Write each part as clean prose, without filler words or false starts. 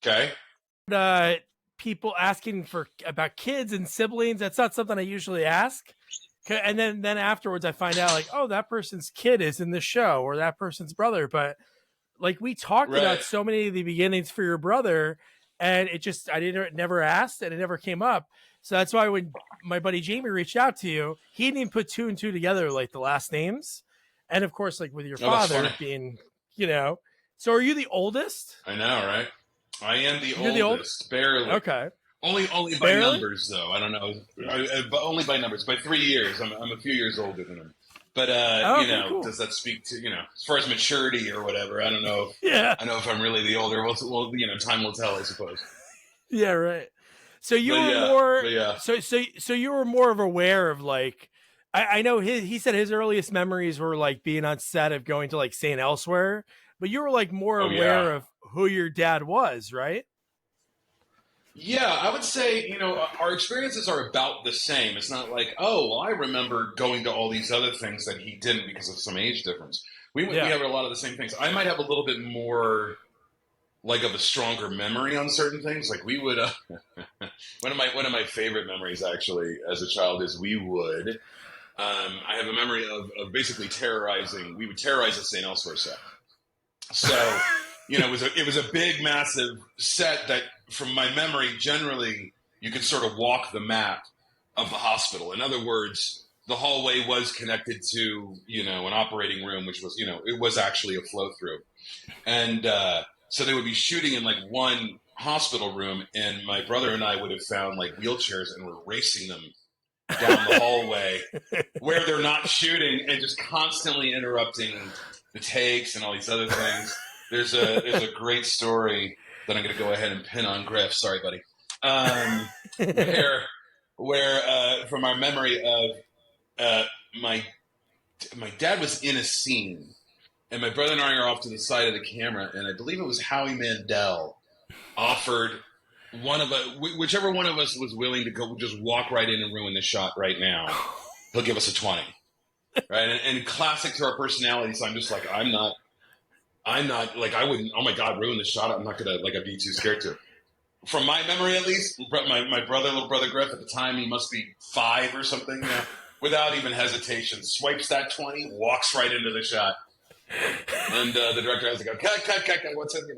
Okay. uh, people asking about kids and siblings. That's not something I usually ask. And then afterwards, I find out like, oh, that person's kid is in the show, or that person's brother. But like we talked Right. about so many of the beginnings for your brother, and I didn't never asked, and it never came up. So that's why when my buddy Jamie reached out to you, he didn't even put two and two together, like the last names, and of course, like with your father being, So are you the oldest? I know, right? I am You're the oldest, barely. Okay. Only by Barely? numbers, though. I don't know, but only by numbers. By 3 years, I'm a few years older than him. But cool. Does that speak to as far as maturity or whatever? I don't know. I know if I'm really the older. Well, time will tell, I suppose. Yeah, right. So you were more. So you were more of aware of like. I know he said his earliest memories were like being on set of going to like St. Elsewhere, but you were like more aware of who your dad was, right? Yeah, I would say, our experiences are about the same. It's not like, oh, well, I remember going to all these other things that he didn't because of some age difference. We have a lot of the same things. I might have a little bit more, like, of a stronger memory on certain things. Like, we would, one of my favorite memories, actually, as a child is we would, I have a memory of basically we would terrorize the St. Elsewhere set. So... it was a big, massive set that, from my memory, generally, you could sort of walk the map of the hospital. In other words, the hallway was connected to, an operating room, which was, it was actually a flow through. And so they would be shooting in, like, one hospital room, and my brother and I would have found, like, wheelchairs and were racing them down the hallway where they're not shooting and just constantly interrupting the takes and all these other things. There's a great story that I'm going to go ahead and pin on Griff. Sorry, buddy. Where from our memory of my dad was in a scene, and my brother and I are off to the side of the camera, and I believe it was Howie Mandel offered whichever one of us was willing to go just walk right in and ruin the shot right now. He'll give us a 20, right? And classic to our personalities, I'm just like I'm not like, I wouldn't, oh my God, ruin the shot. I'm not going to, like, I'd be too scared to. From my memory, at least, my little brother Griff, at the time, he must be 5 or something, without even hesitation, swipes that 20, walks right into the shot. And the director has to go, cut, what's in,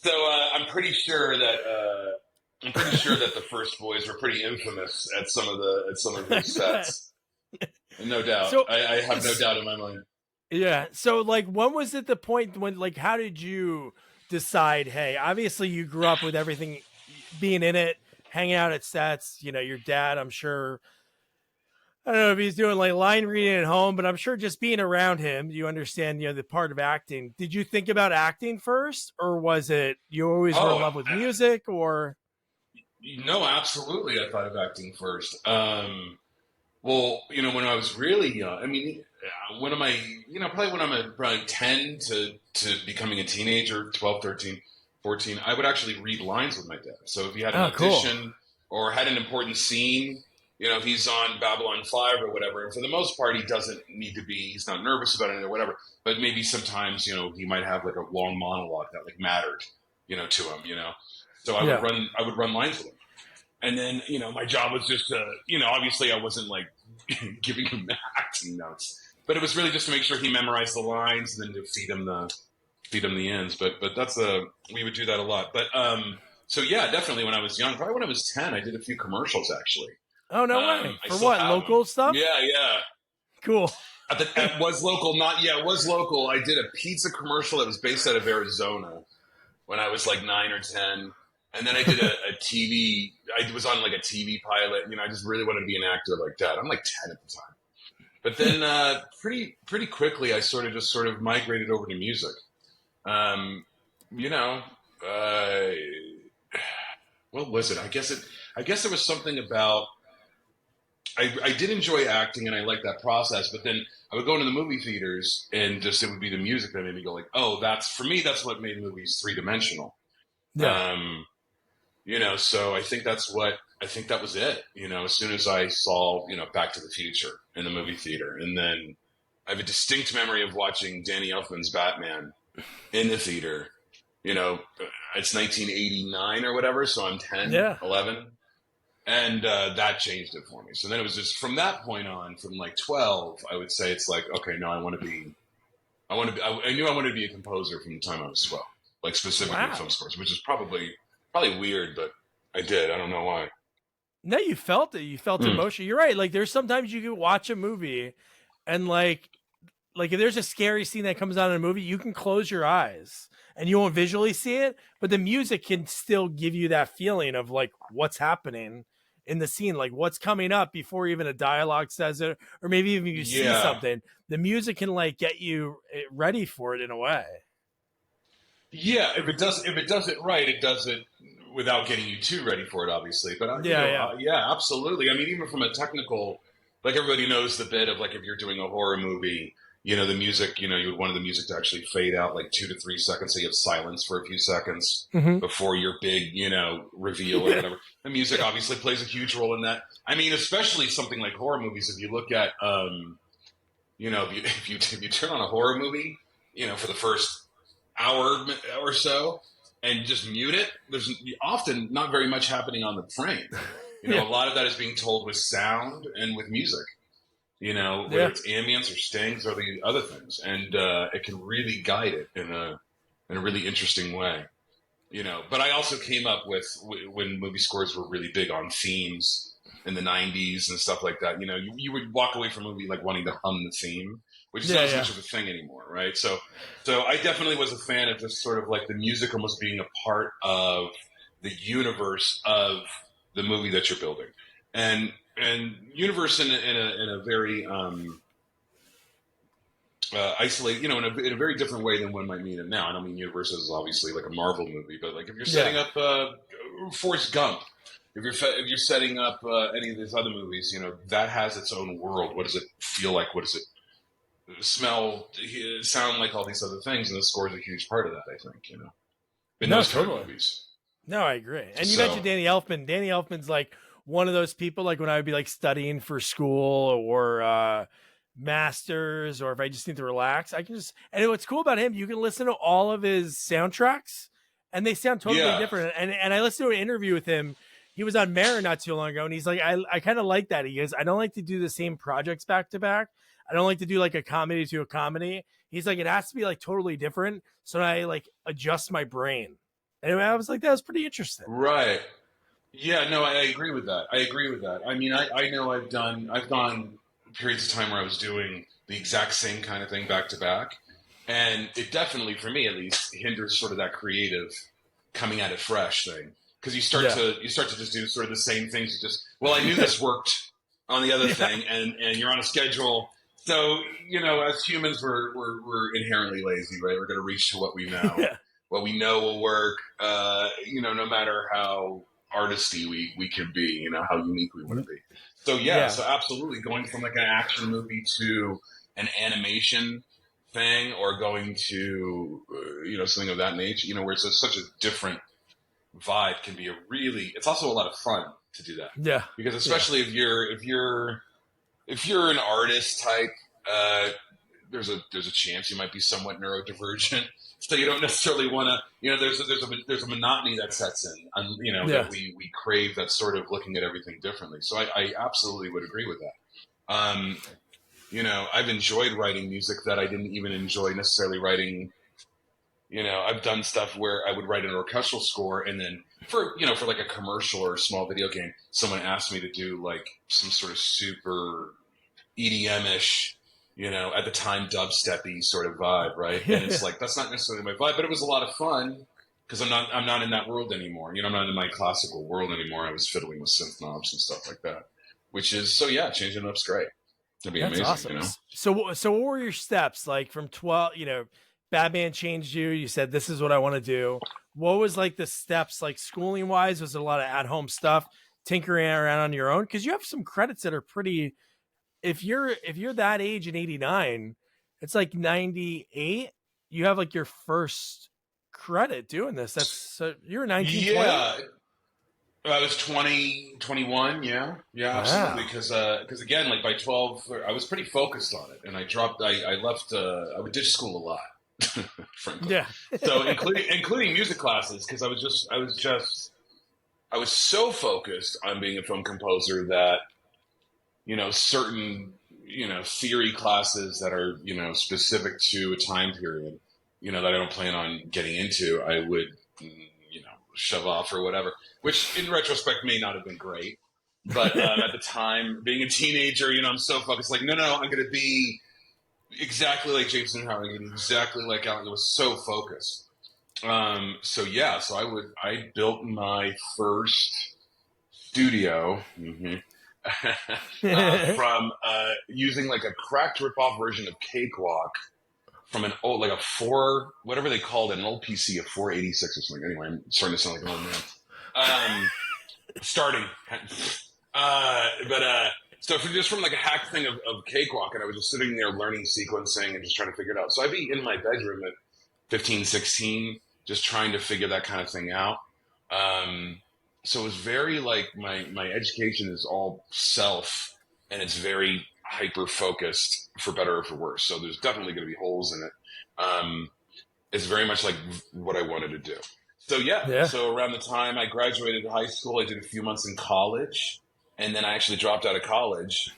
So I'm pretty sure that the First Boys were pretty infamous at some of these sets. No doubt. So, I have no doubt in my mind. Yeah. So, like, when was it the point when, like, how did you decide, hey, obviously you grew up with everything being in it, hanging out at sets, your dad, I'm sure, I don't know if he's doing like line reading at home, but I'm sure just being around him, you understand, the part of acting. Did you think about acting first, or was it you always were in love with music, or? No, absolutely. I thought of acting first. Well, when I was really young, I mean, probably when I'm probably 10 to becoming a teenager, 12, 13, 14, I would actually read lines with my dad. So if he had an audition or had an important scene, if he's on Babylon 5 or whatever, and for the most part, he doesn't need to be, he's not nervous about it or whatever, but maybe sometimes, he might have like a long monologue that like mattered, to him, So I would run lines with him. And then, my job was just to, obviously I wasn't like giving him acting notes. But it was really just to make sure he memorized the lines and then to feed him the ends. But that's we would do that a lot. But so yeah, definitely when I was young, probably when I was 10, I did a few commercials actually. Oh no way! For what, local stuff? Yeah. Cool. It was local, it was local. I did a pizza commercial that was based out of Arizona when I was like 9 or 10, and then I did a TV. I was on like a TV pilot. I just really wanted to be an actor like that. I'm like 10 at the time. But then pretty quickly, I sort of migrated over to music. What was it? I guess there was something about, I did enjoy acting and I liked that process, but then I would go into the movie theaters and just, it would be the music that made me go like, oh, that's what made movies 3-dimensional. Yeah. So I think that was it, as soon as I saw, Back to the Future in the movie theater. And then I have a distinct memory of watching Danny Elfman's Batman in the theater. You know, it's 1989 or whatever, so I'm 10, Yeah. 11. And that changed it for me. So then it was just from that point on, from like 12, I would say it's like, okay, no, I knew I wanted to be a composer from the time I was 12, like specifically Wow. film scores, which is probably weird, but I did. I don't know why. No, you felt it. You felt Mm. emotion. You're right. Like there's sometimes you can watch a movie and like if there's a scary scene that comes out in a movie, you can close your eyes and you won't visually see it, but the music can still give you that feeling of like what's happening in the scene, like what's coming up before even a dialogue says it, or maybe even you see Yeah. something. The music can like get you ready for it in a way. Yeah, if it does it right, it does it without getting you too ready for it, obviously. But Yeah, yeah. yeah, absolutely. I mean, even from a technical, like everybody knows the bit of like if you're doing a horror movie, the music, you would want the music to actually fade out like 2 to 3 seconds, so you have silence for a few seconds Mm-hmm. before your big, reveal or whatever. The music obviously plays a huge role in that. I mean, especially something like horror movies. If you look at, if you turn on a horror movie, for the first hour or so and just mute it, there's often not very much happening on the frame. Yeah. A lot of that is being told with sound and with music, whether Yeah. it's ambience or stings or the other things. And it can really guide it in a really interesting way. But I also came up with, when movie scores were really big on themes in the 90s and stuff like that, you would walk away from a movie like wanting to hum the theme, which is not as much of a thing anymore, right? So I definitely was a fan of just sort of like the music almost being a part of the universe of the movie that you're building, and universe in a very isolate, in a very different way than one might mean it now. I don't mean universe as obviously like a Marvel movie, but like if you're setting up Forrest Gump, if you're setting up any of these other movies, that has its own world. What does it feel like? What does it smell, sound like? All these other things, and the score is a huge part of that. I think, in those kind of movies. No, I agree. And you mentioned Danny Elfman. Danny Elfman's like one of those people, like when I would be like studying for school or masters, or if I just need to relax, I can just, and what's cool about him, you can listen to all of his soundtracks and they sound totally different. And I listened to an interview with him. He was on Marin not too long ago, and he's like, I kind of like that. He goes, I don't like to do the same projects back to back. I don't like to do like a comedy to a comedy. He's like, it has to be like totally different. So I like adjust my brain. Anyway, I was like, that was pretty interesting. Right. Yeah, no, I agree with that. I mean, I know I've gone periods of time where I was doing the exact same kind of thing back to back. And it definitely, for me at least, hinders sort of that creative coming at it fresh thing. Because you start to just do sort of the same things. You just, well, I knew this worked on the other thing, and you're on a schedule. So, as humans, we're inherently lazy, right? We're going to reach to what we know. What we know will work, no matter how artisty we can be, how unique we want to be. So, so absolutely going from like an action movie to an animation thing, or going to, something of that nature, where it's such a different vibe, can be it's also a lot of fun to do that. Yeah. Because especially if you're an artist type, there's a chance you might be somewhat neurodivergent. So you don't necessarily want to, there's a monotony that sets in, that we crave, that sort of looking at everything differently. So I absolutely would agree with that. I've enjoyed writing music that I didn't even enjoy necessarily writing. I've done stuff where I would write an orchestral score, and then for like a commercial or a small video game, someone asked me to do like some sort of super EDM-ish, at the time dubstep-y sort of vibe, right? And it's like, that's not necessarily my vibe, but it was a lot of fun because I'm not in that world anymore. I'm not in my classical world anymore. I was fiddling with synth knobs and stuff like that, which is, changing it up's great. That'd be amazing. Awesome. So what were your steps like from 12, Batman changed you. You said, this is what I want to do. What was like the steps, like schooling wise? Was it a lot of at-home stuff, tinkering around on your own? Because you have some credits that are pretty, if you're that age in 89, it's like 98, you have like your first credit doing this. That's so you're 19, 20. I was 20, 21. Yeah, absolutely. Because again, like by 12, I was pretty focused on it, and I left. I would ditch school a lot. frankly. Yeah. So including music classes, because I was so focused on being a film composer that, certain, theory classes that are, specific to a time period, that I don't plan on getting into, I would, shove off or whatever, which in retrospect may not have been great. But at the time, being a teenager, I'm so focused, like, no, I'm going to be exactly like Jameson Howard, exactly like Alan. It was so focused. So I built my first studio from using like a cracked rip-off version of Cakewalk from an old, like a whatever they called it, an old PC, a 486 or something. Anyway, I'm starting to sound like an old man. Starting. So just from like a hack thing of Cakewalk, and I was just sitting there learning sequencing and just trying to figure it out. So I'd be in my bedroom at 15, 16, just trying to figure that kind of thing out. So it was very like my education is all self, and it's very hyper focused, for better or for worse. So there's definitely going to be holes in it. It's very much like what I wanted to do. So so around the time I graduated high school, I did a few months in college, and then I actually dropped out of college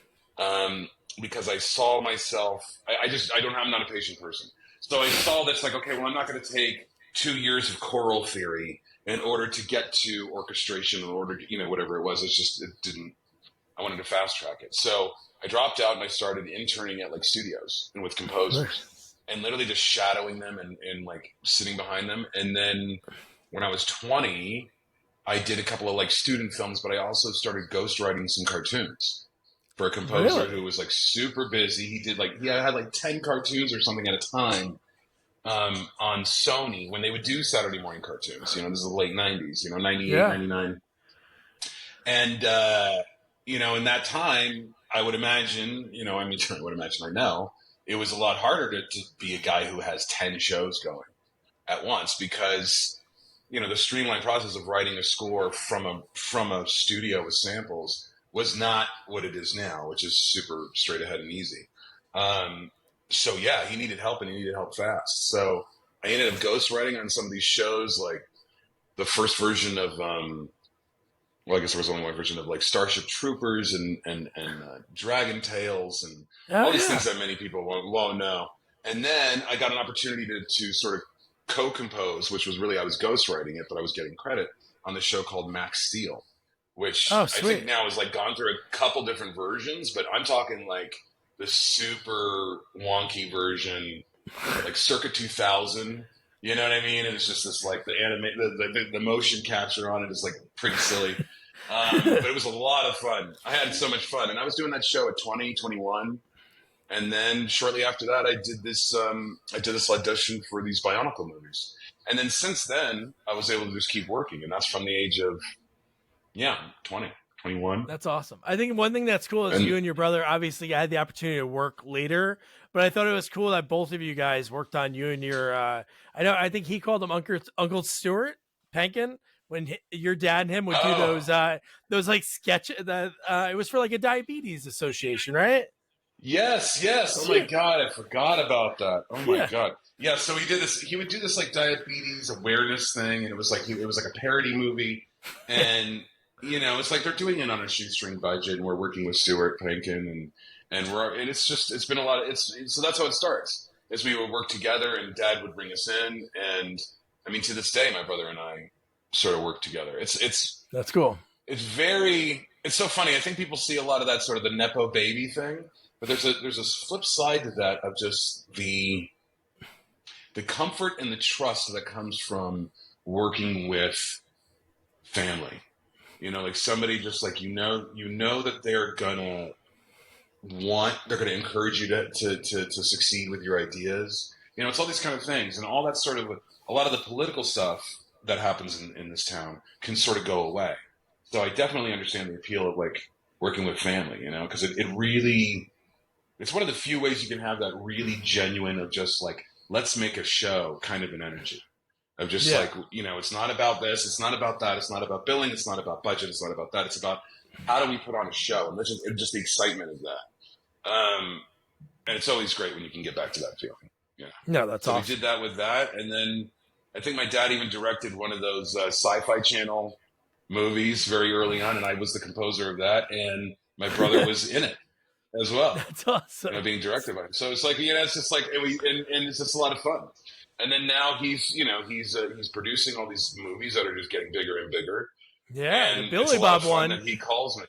because I saw myself. I'm not a patient person, so I saw this like, okay, well, I'm not going to take 2 years of choral theory in order to get to orchestration, in order to, whatever it was. It didn't. I wanted to fast track it, so I dropped out and I started interning at like studios and with composers, and literally just shadowing them and like sitting behind them. And then when I was 20, I did a couple of like student films, but I also started ghostwriting some cartoons for a composer who was like super busy. He had like 10 cartoons or something at a time on Sony when they would do Saturday morning cartoons. This is the late 90s, 98, 99. And, in that time, I would imagine, I know, it was a lot harder to be a guy who has 10 shows going at once, because the streamlined process of writing a score from a studio with samples was not what it is now, which is super straight ahead and easy. So he needed help, and he needed help fast. So I ended up ghostwriting on some of these shows, like the first version of, I guess there was only one version of like Starship Troopers and Dragon Tales and all these things that many people won't know. And then I got an opportunity to sort of co-compose, which was really, I was ghostwriting it, but I was getting credit on the show called Max Steel, which I think now has like gone through a couple different versions, but I'm talking like the super wonky version, like circa 2000. You know what I mean? And it's just this like the motion capture on it is like pretty silly. But it was a lot of fun. I had so much fun, and I was doing that show at 20, 21. And then shortly after that, I did this audition for these Bionicle movies. And then since then, I was able to just keep working. And that's from the age of, 20, 21. That's awesome. I think one thing that's cool is you and your brother obviously had the opportunity to work later, but I thought it was cool that both of you guys worked on you and your, I think he called him Uncle Stuart Penkin, when your dad and him would do those like sketch that it was for like a diabetes association, right? Yes. Oh my God, I forgot about that. Oh my God. Yeah, so he would do this like diabetes awareness thing, and it was like a parody movie, and it's like they're doing it on a shoestring budget, and we're working with Stuart Penkin, and it's been a lot of so that's how it starts. Is we would work together, and Dad would bring us in, and I mean, to this day, my brother and I sort of work together. That's cool. It's so funny. I think people see a lot of that sort of the Nepo baby thing, but there's a flip side to that of just the comfort and the trust that comes from working with family. Like somebody just like, that they're gonna encourage you to succeed with your ideas. It's all these kind of things, and all that sort of a lot of the political stuff that happens in this town can sort of go away. So I definitely understand the appeal of like working with family, because it's one of the few ways you can have that really genuine of just like, let's make a show kind of an energy of just like, it's not about this, it's not about that, it's not about billing, it's not about budget, it's not about that, it's about how do we put on a show, and just the excitement of that. And it's always great when you can get back to that feeling. Yeah. No, that's So awesome. we did that with that, and then I think my dad even directed one of those Sci-Fi Channel movies very early on, and I was the composer of that, and my brother was in it as well. That's awesome. Being directed by him. So it's like, it's just like, and it's just a lot of fun. And then now he's producing all these movies that are just getting bigger and bigger. Yeah, And the Billy it's a lot Bob of fun one. that he calls me.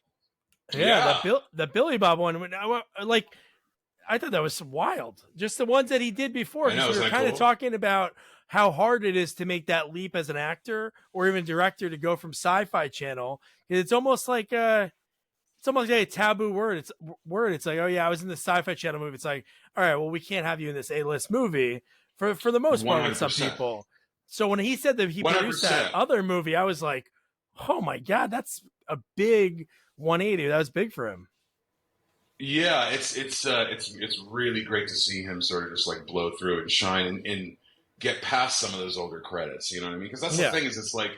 Yeah, Yeah. the Billy Bob one. Like, I thought that was wild. Just the ones that he did before. I know, Because we were kind of talking about how hard it is to make that leap as an actor or even director to go from Sci-Fi Channel. It's almost like a taboo word. It's like, oh yeah, I was in the Sci-Fi Channel movie. It's like, all right, well, we can't have you in this A-list movie for the most part with some 100%. people. So when he said that he produced 100%. that other movie, I was like, oh my God, that's a big 180. That was big for him. Yeah, it's really great to see him sort of just like blow through and shine and get past some of those older credits. You know what I mean? Because that's the thing, is it's like,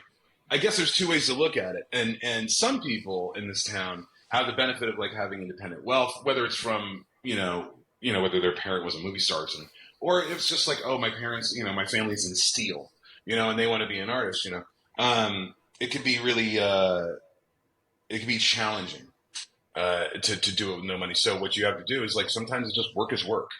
I guess there's two ways to look at it, and some people in this town have the benefit of like having independent wealth, whether it's from whether their parent was a movie star or it's just like, oh, my parents, my family's in steel, and they want to be an artist. It could be really it can be challenging to do it with no money. So what you have to do is like sometimes it's just work is work.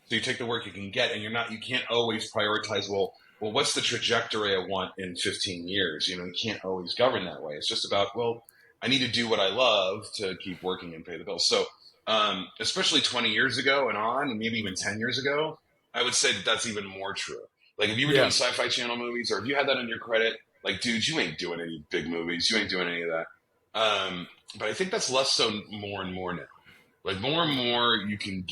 So you take the work you can get, and you can't always prioritize. Well, what's the trajectory I want in 15 years? You can't always govern that way. It's just about, well, I need to do what I love to keep working and pay the bills. So especially 20 years ago and on, and maybe even 10 years ago, I would say that that's even more true. Like if you were doing Sci-Fi Channel movies, or if you had that on your credit, like, dude, you ain't doing any big movies. You ain't doing any of that. But I think that's less so more and more now. Like more and more you can,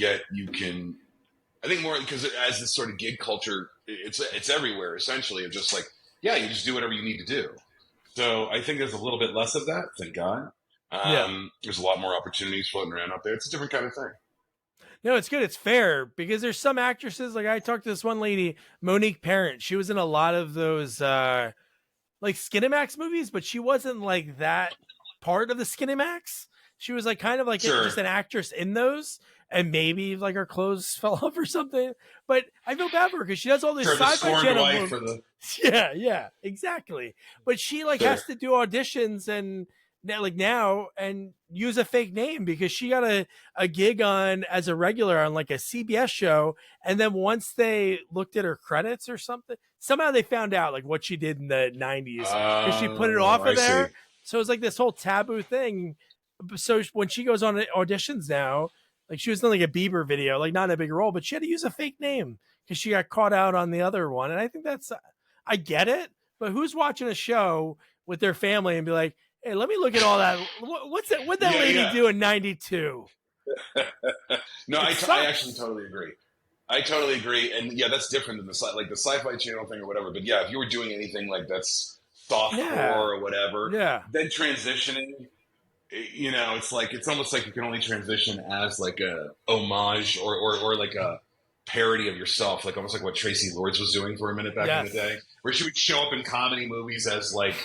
I think more because as this sort of gig culture, it's everywhere essentially. Of just like, yeah, you just do whatever you need to do. So I think there's a little bit less of that, thank God. There's a lot more opportunities floating around out there. It's a different kind of thing. No, it's good. It's fair because there's some actresses, like I talked to this one lady, Monique Parent. She was in a lot of those like Skinemax movies, but she wasn't like that part of the Skinemax. She was like kind of like just an actress in those, and maybe like her clothes fell off or something. But I feel bad for her because she does all this Sci-Fi Channel movies. Yeah, exactly. But she like has to do auditions and now and use a fake name because she got a gig on as a regular on like a CBS show, and then once they looked at her credits or something, somehow they found out like what she did in the 90s because she put it off of there. So it's like this whole taboo thing. So when she goes on auditions now, like she was in like a Bieber video, like not in a big role, but she had to use a fake name because she got caught out on the other one. And I think I get it, but who's watching a show with their family and be like, hey, let me look at all that. What'd that lady do in 92? No, I actually totally agree. I totally agree. And yeah, that's different than the Sci-Fi Channel thing or whatever. But yeah, if you were doing anything like that's softcore or whatever, then transitioning, it's almost like you can only transition as like a homage or like a parody of yourself, like almost like what Tracy Lords was doing for a minute back in the day, where she would show up in comedy movies as like,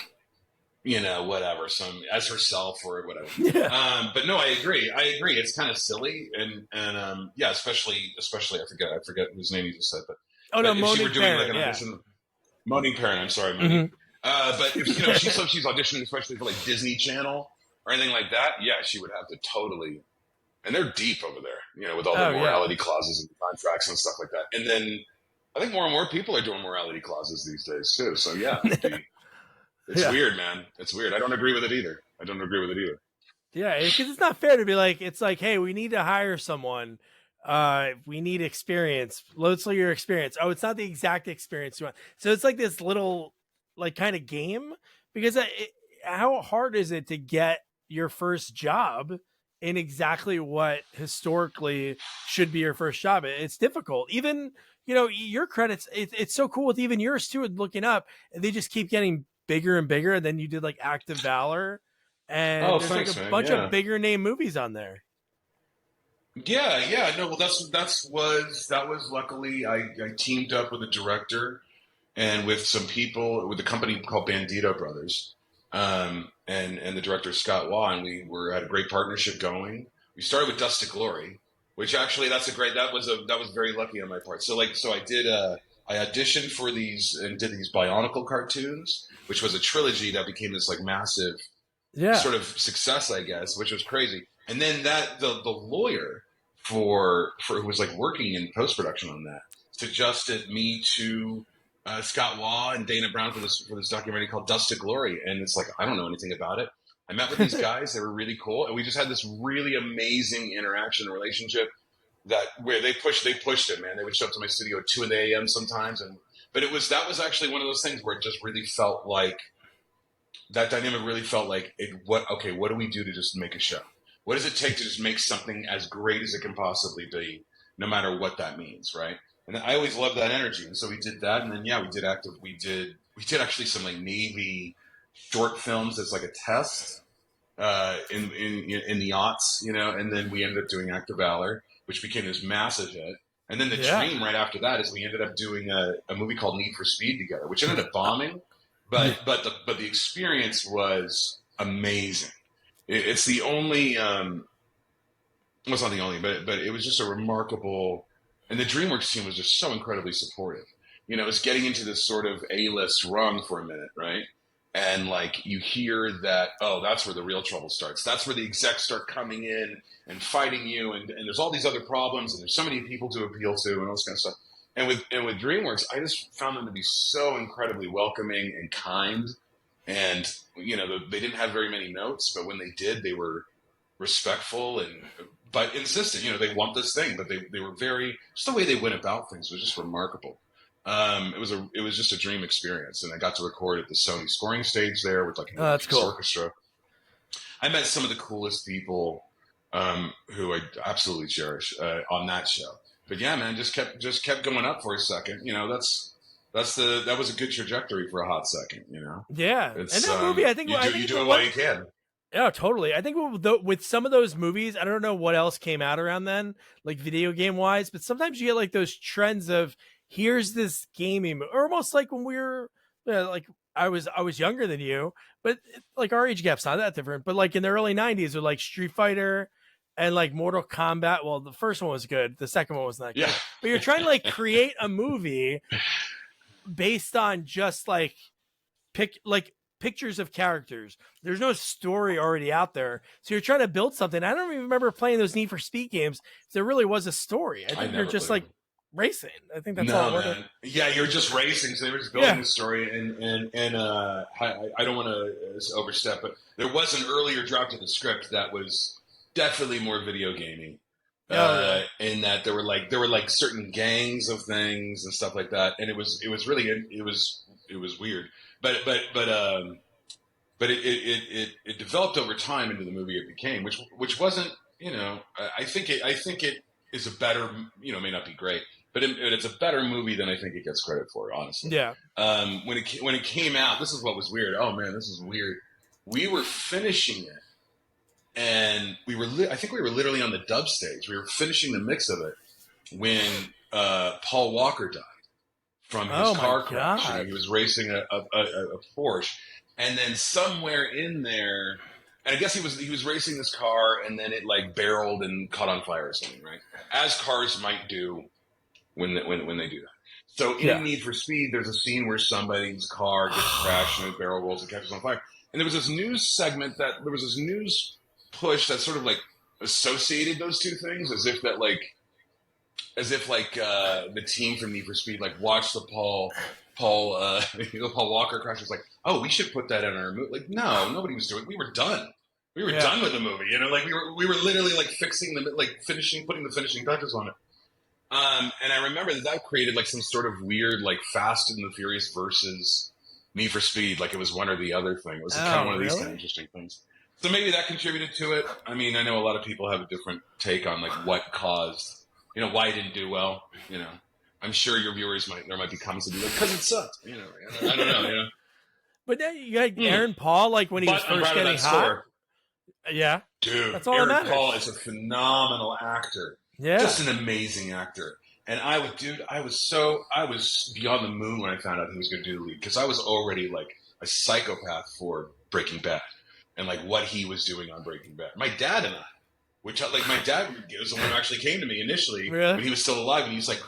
whatever, as herself or whatever. But no, I agree. It's kind of silly, and especially I forget whose name you just said, but if she were doing like an audition, Monique Parent, I'm sorry, Monique. But if she's auditioning, especially for like Disney Channel or anything like that, she would have to totally. And they're deep over there, with all the morality clauses and contracts and stuff like that. And then I think more and more people are doing morality clauses these days too. So it's weird, man. It's weird. I don't agree with it either. Yeah, because it's not fair to be like, it's like, hey, we need to hire someone. We need experience. Let's look at your experience. Oh, it's not the exact experience you want. So it's like this little like kind of game because how hard is it to get your first job in exactly what historically should be your first job? It's difficult. Even, your credits, it's so cool with even yours too, looking up, and they just keep getting bigger and bigger. And then you did like Act of Valor, and there's like a bunch of bigger name movies on there. Yeah. No, well, that was luckily I teamed up with a director and with some people with a company called Bandito Brothers. And the director Scott Waugh, and we had a great partnership going. We started with Dust to Glory, which actually that was very lucky on my part. So I auditioned for these and did these Bionicle cartoons, which was a trilogy that became this like massive Yeah. sort of success, I guess, which was crazy. And then the lawyer for who was like working in post production on that suggested me to Scott Waugh and Dana Brown for this documentary called Dust to Glory, and it's like I don't know anything about it. I met with these guys; they were really cool, and we just had this really amazing interaction and relationship. Where they pushed it, man. They would show up to my studio at 2 a.m. sometimes, but that was actually one of those things where it just really felt like that dynamic really felt like what do we do to just make a show? What does it take to just make something as great as it can possibly be, no matter what that means, right? And I always loved that energy, and so we did that, and then we did actually some like Navy short films as like a test in the aughts, and then we ended up doing Act of Valor, which became this massive hit. And then the dream right after that is we ended up doing a movie called Need for Speed together, which ended up bombing, but the experience was amazing. It's the only, well, it's not the only, but it was just a remarkable, and the DreamWorks team was just so incredibly supportive. It's getting into this sort of A-list rung for a minute, right? And like you hear that, oh, that's where the real trouble starts. That's where the execs start coming in and fighting you, and there's all these other problems, and there's so many people to appeal to, and all this kind of stuff. And with DreamWorks, I just found them to be so incredibly welcoming and kind. And they didn't have very many notes, but when they did, they were respectful but insistent. They want this thing, but they were very, just the way they went about things was just remarkable. It was just a dream experience, and I got to record at the Sony scoring stage there with like an orchestra. I met some of the coolest people who I absolutely cherish on that show. But yeah, man, just kept going up for a second. That was a good trajectory for a hot second. Yeah, and that movie, I think you do it while you can. Yeah, totally. I think with some of those movies, I don't know what else came out around then, like video game wise, but sometimes you get like those trends of here's this gaming, or almost like when we were like I was younger than you, but like our age gap's not that different. But like in the early '90s, with like Street Fighter and like Mortal Kombat. Well, the first one was good, the second one was not good. But you're trying to like create a movie based on just like pictures of characters. There's no story already out there, so you're trying to build something. I don't even remember playing those Need for Speed games. There really was a story. I think you're just like racing. I think that's all. Man. Yeah, you're just racing. So they were just building the story, and I don't want to overstep, but there was an earlier draft of the script that was definitely more video gaming. In that there were like certain gangs of things and stuff like that, and it was weird, but it developed over time into the movie it became, which wasn't, I think it is a better, may not be great, but it's a better movie than I think it gets credit for, honestly. Yeah. When it came out, this is what was weird. Oh man, this is weird. We were finishing it. And I think we were literally on the dub stage. We were finishing the mix of it when Paul Walker died from his car crash. He was racing a Porsche, and then somewhere in there, and I guess he was racing this car, and then it like barreled and caught on fire or something, right? As cars might do when they do that. So in Need for Speed, there's a scene where somebody's car gets crashed and the barrel rolls and catches on fire. And there was this news push that sort of like associated those two things as if the team from Need for Speed like watched the Paul Walker crash. Was like, oh, we should put that in our movie. Like, no, nobody was doing. We were done. We were done with the movie. Like we were literally like fixing putting the finishing touches on it. And I remember that created like some sort of weird like Fast and the Furious versus Need for Speed. Like it was one or the other thing. It was kind of one of these kind of interesting things. So maybe that contributed to it. I mean, I know a lot of people have a different take on like what caused, why it didn't do well. I'm sure your viewers there might be comments that be like, because it sucked. I don't know. But then you got Aaron Paul, like when he was first getting hot. Yeah, dude, that's all Aaron that matters. Paul is a phenomenal actor. Yeah, just an amazing actor. And I was beyond the moon when I found out he was going to do the lead, because I was already like a psychopath for Breaking Bad. And like what he was doing on Breaking Bad. My dad and I which like my dad was the one who actually came to me initially Really? when he was still alive, and he's like,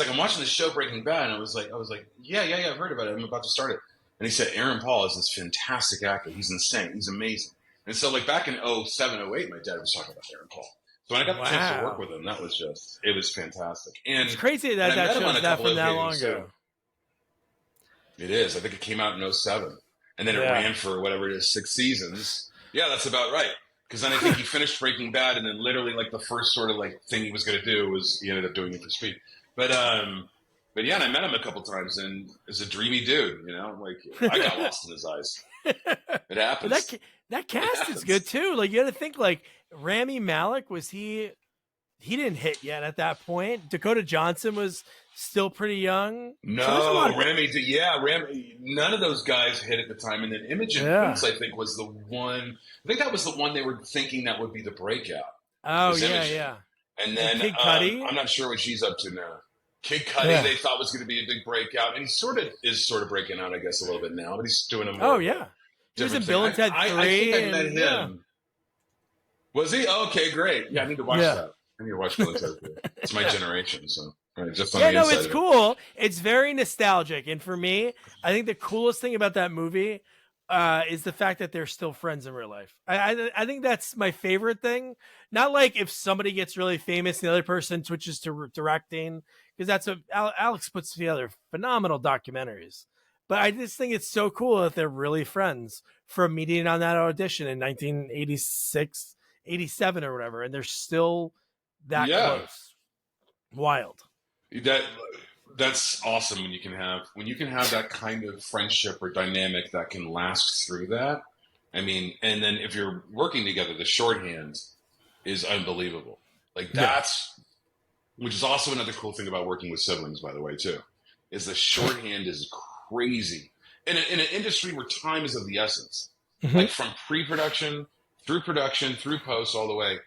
I'm watching this show Breaking Bad, and I was like, yeah, I've heard about it. I'm about to start it. And he said, Aaron Paul is this fantastic actor. He's insane. He's amazing. And so like back in 07, 08, my dad was talking about Aaron Paul. So when I got the chance to work with him, it was fantastic. And it's crazy that that show's that from that long ago. It is. I think it came out in 07. And then it ran for whatever it is, 6 seasons. Yeah, that's about right. Because then I think he finished Breaking Bad, and then literally like the first sort of like thing he was going to do was he ended up doing it for Speed. But yeah, and I met him a couple times, and he's a dreamy dude, you know. Like I got lost in his eyes. It happens. But that cast is good too. Like you got to think, like Rami Malek was he didn't hit yet at that point. Dakota Johnson was still pretty young. No, so Rami did. Yeah, Rami. None of those guys hit at the time, and then Imogen Prince, I think, was the one. I think that was the one they were thinking that would be the breakout. Oh yeah. And then Kid Cudi? I'm not sure what she's up to now. Kid Cudi, they thought was going to be a big breakout, and he is sort of breaking out, I guess, a little bit now. But he's doing a more. Oh yeah, he was in Bill and Ted 3. I think I met him. Yeah. Was he? Oh, okay, great. Yeah, I need to watch that. I need to watch Bill and Ted 3. It's my generation, so. Just on the it's cool. It's very nostalgic, and for me, I think the coolest thing about that movie is the fact that they're still friends in real life. I think that's my favorite thing. Not like if somebody gets really famous and the other person switches to directing, because that's what Alex puts together phenomenal documentaries. But I just think it's so cool that they're really friends from meeting on that audition in 1986, 87 or whatever, and they're still that close. Wild. That's awesome when you can have that kind of friendship or dynamic that can last through that. I mean, and then if you're working together, the shorthand is unbelievable. Like which is also another cool thing about working with siblings, by the way, too, is the shorthand is crazy in an industry where time is of the essence. Mm-hmm. Like from pre-production through production through post all the way,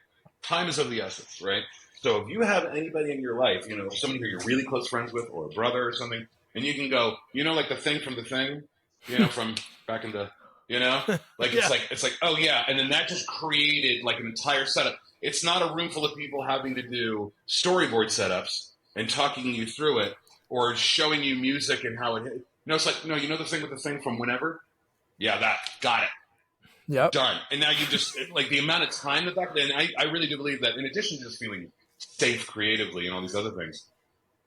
time is of the essence, right? So if you have anybody in your life, you know, somebody who you're really close friends with or a brother or something, and you can go, you know, like the thing from The Thing, you know, from back in the, you know, like it's like, oh yeah. And then that just created like an entire setup. It's not a room full of people having to do storyboard setups and talking you through it or showing you music and how it hit. No, it's like, no, you know the thing with The Thing from whenever? Yeah, that, got it. Yep. Done. And now you just, like the amount of time and I really do believe that in addition to just feeling safe creatively and all these other things,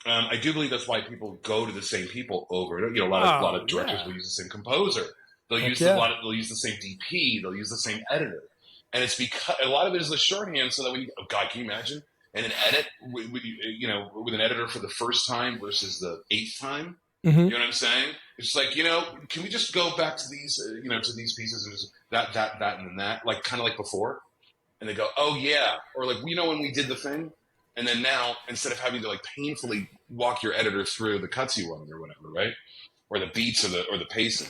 I do believe that's why people go to the same people over. You know, a lot of directors will use the same composer. They'll use they'll use the same DP. They'll use the same editor, and it's because a lot of it is the shorthand. So that when oh God, can you imagine? And an edit, with an editor for the first time versus the 8th time. Mm-hmm. You know what I'm saying? It's like, you know, can we just go back to these, to these pieces and just that, and then that, like kind of like before? And they go, oh yeah, or like when we did The Thing. And then now, instead of having to like painfully walk your editor through the cuts you wanted or whatever, right? Or the beats or the pacing.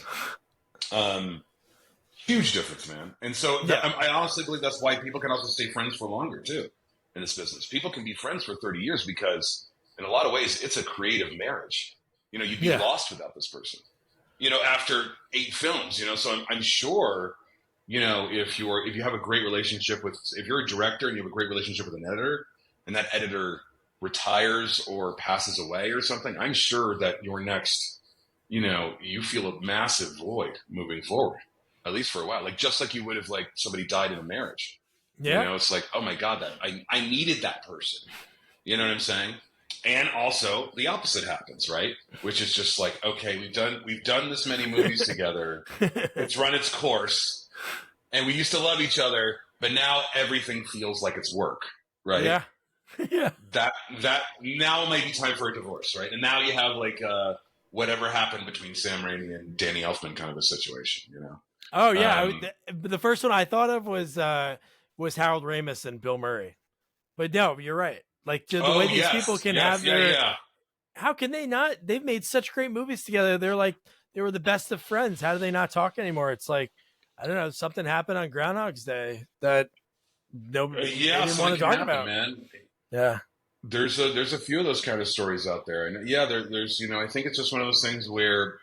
Huge difference, man. And so I honestly believe that's why people can also stay friends for longer too in this business. People can be friends for 30 years because in a lot of ways it's a creative marriage. You know, you'd be lost without this person. You know, after 8 films, so I'm sure, if you have a great relationship if you're a director and you have a great relationship with an editor, and that editor retires or passes away or something, I'm sure that your next, you feel a massive void moving forward, at least for a while. Like, just like you would if like somebody died in a marriage. Yeah. It's like, oh my God, that I needed that person. You know what I'm saying? And also the opposite happens, right? Which is just like, okay, we've done this many movies together. It's run its course. And we used to love each other, but now everything feels like it's work, right? Yeah. Yeah. That now it might be time for a divorce, right? And now you have like whatever happened between Sam Raimi and Danny Elfman kind of a situation, Oh yeah, the first one I thought of was Harold Ramis and Bill Murray, but no, you're right. Like the way these people can have their, how can they not? They've made such great movies together. They're like they were the best of friends. How do they not talk anymore? It's like I don't know. Something happened on Groundhog's Day that nobody didn't want to talk about, man. Yeah, there's a few of those kind of stories out there, and there's I think it's just one of those things where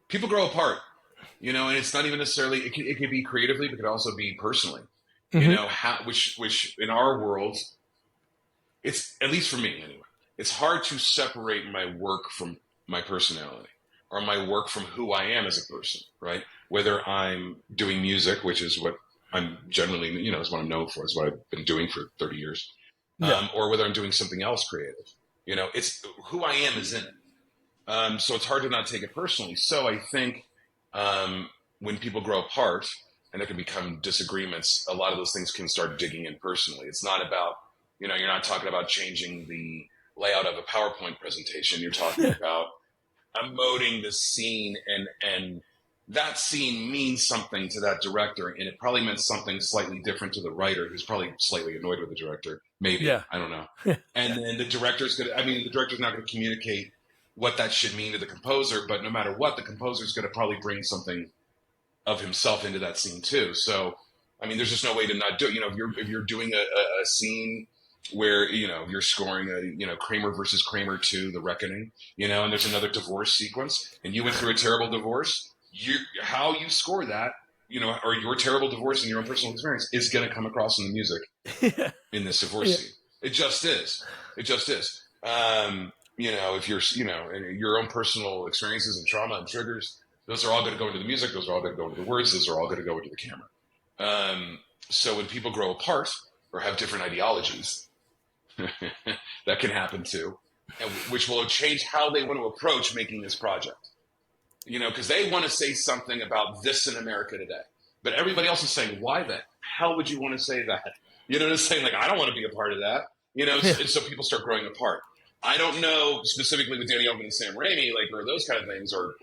people grow apart, and it's not even necessarily it could be creatively, but it could also be personally, You Mhm. know, which in our world, it's, at least for me anyway, it's hard to separate my work from my personality, or my work from who I am as a person, right? Whether I'm doing music, which is what I'm generally, is what I'm known for, is what I've been doing for 30 years, Yeah. or whether I'm doing something else creative. It's who I am is in it. So it's hard to not take it personally. So I think when people grow apart and there can become disagreements, a lot of those things can start digging in personally. It's not about, you're not talking about changing the layout of a PowerPoint presentation. You're talking about emoting the scene, and that scene means something to that director, and it probably meant something slightly different to the writer, who's probably slightly annoyed with the director. Maybe, Yeah. I don't know. And then the director's not going to communicate what that should mean to the composer, but no matter what, the composer's going to probably bring something of himself into that scene too. So, there's just no way to not do it. If you're doing a scene where, you're scoring Kramer versus Kramer 2, The Reckoning, and there's another divorce sequence, and you went through a terrible divorce, how you score that, or your terrible divorce in your own personal experience is going to come across in the music in this divorce scene. It just is. It just is. If you're, and your own personal experiences and trauma and triggers, those are all going to go into the music. Those are all going to go into the words. Those are all going to go into the camera. So when people grow apart or have different ideologies, that can happen too, and which will change how they want to approach making this project. Because they want to say something about this in America today, but everybody else is saying, why the hell would you want to say that? You know what I'm saying? Like, I don't want to be a part of that. And so people start growing apart. I don't know specifically with Danny Elfman and Sam Raimi, or those kind of things, or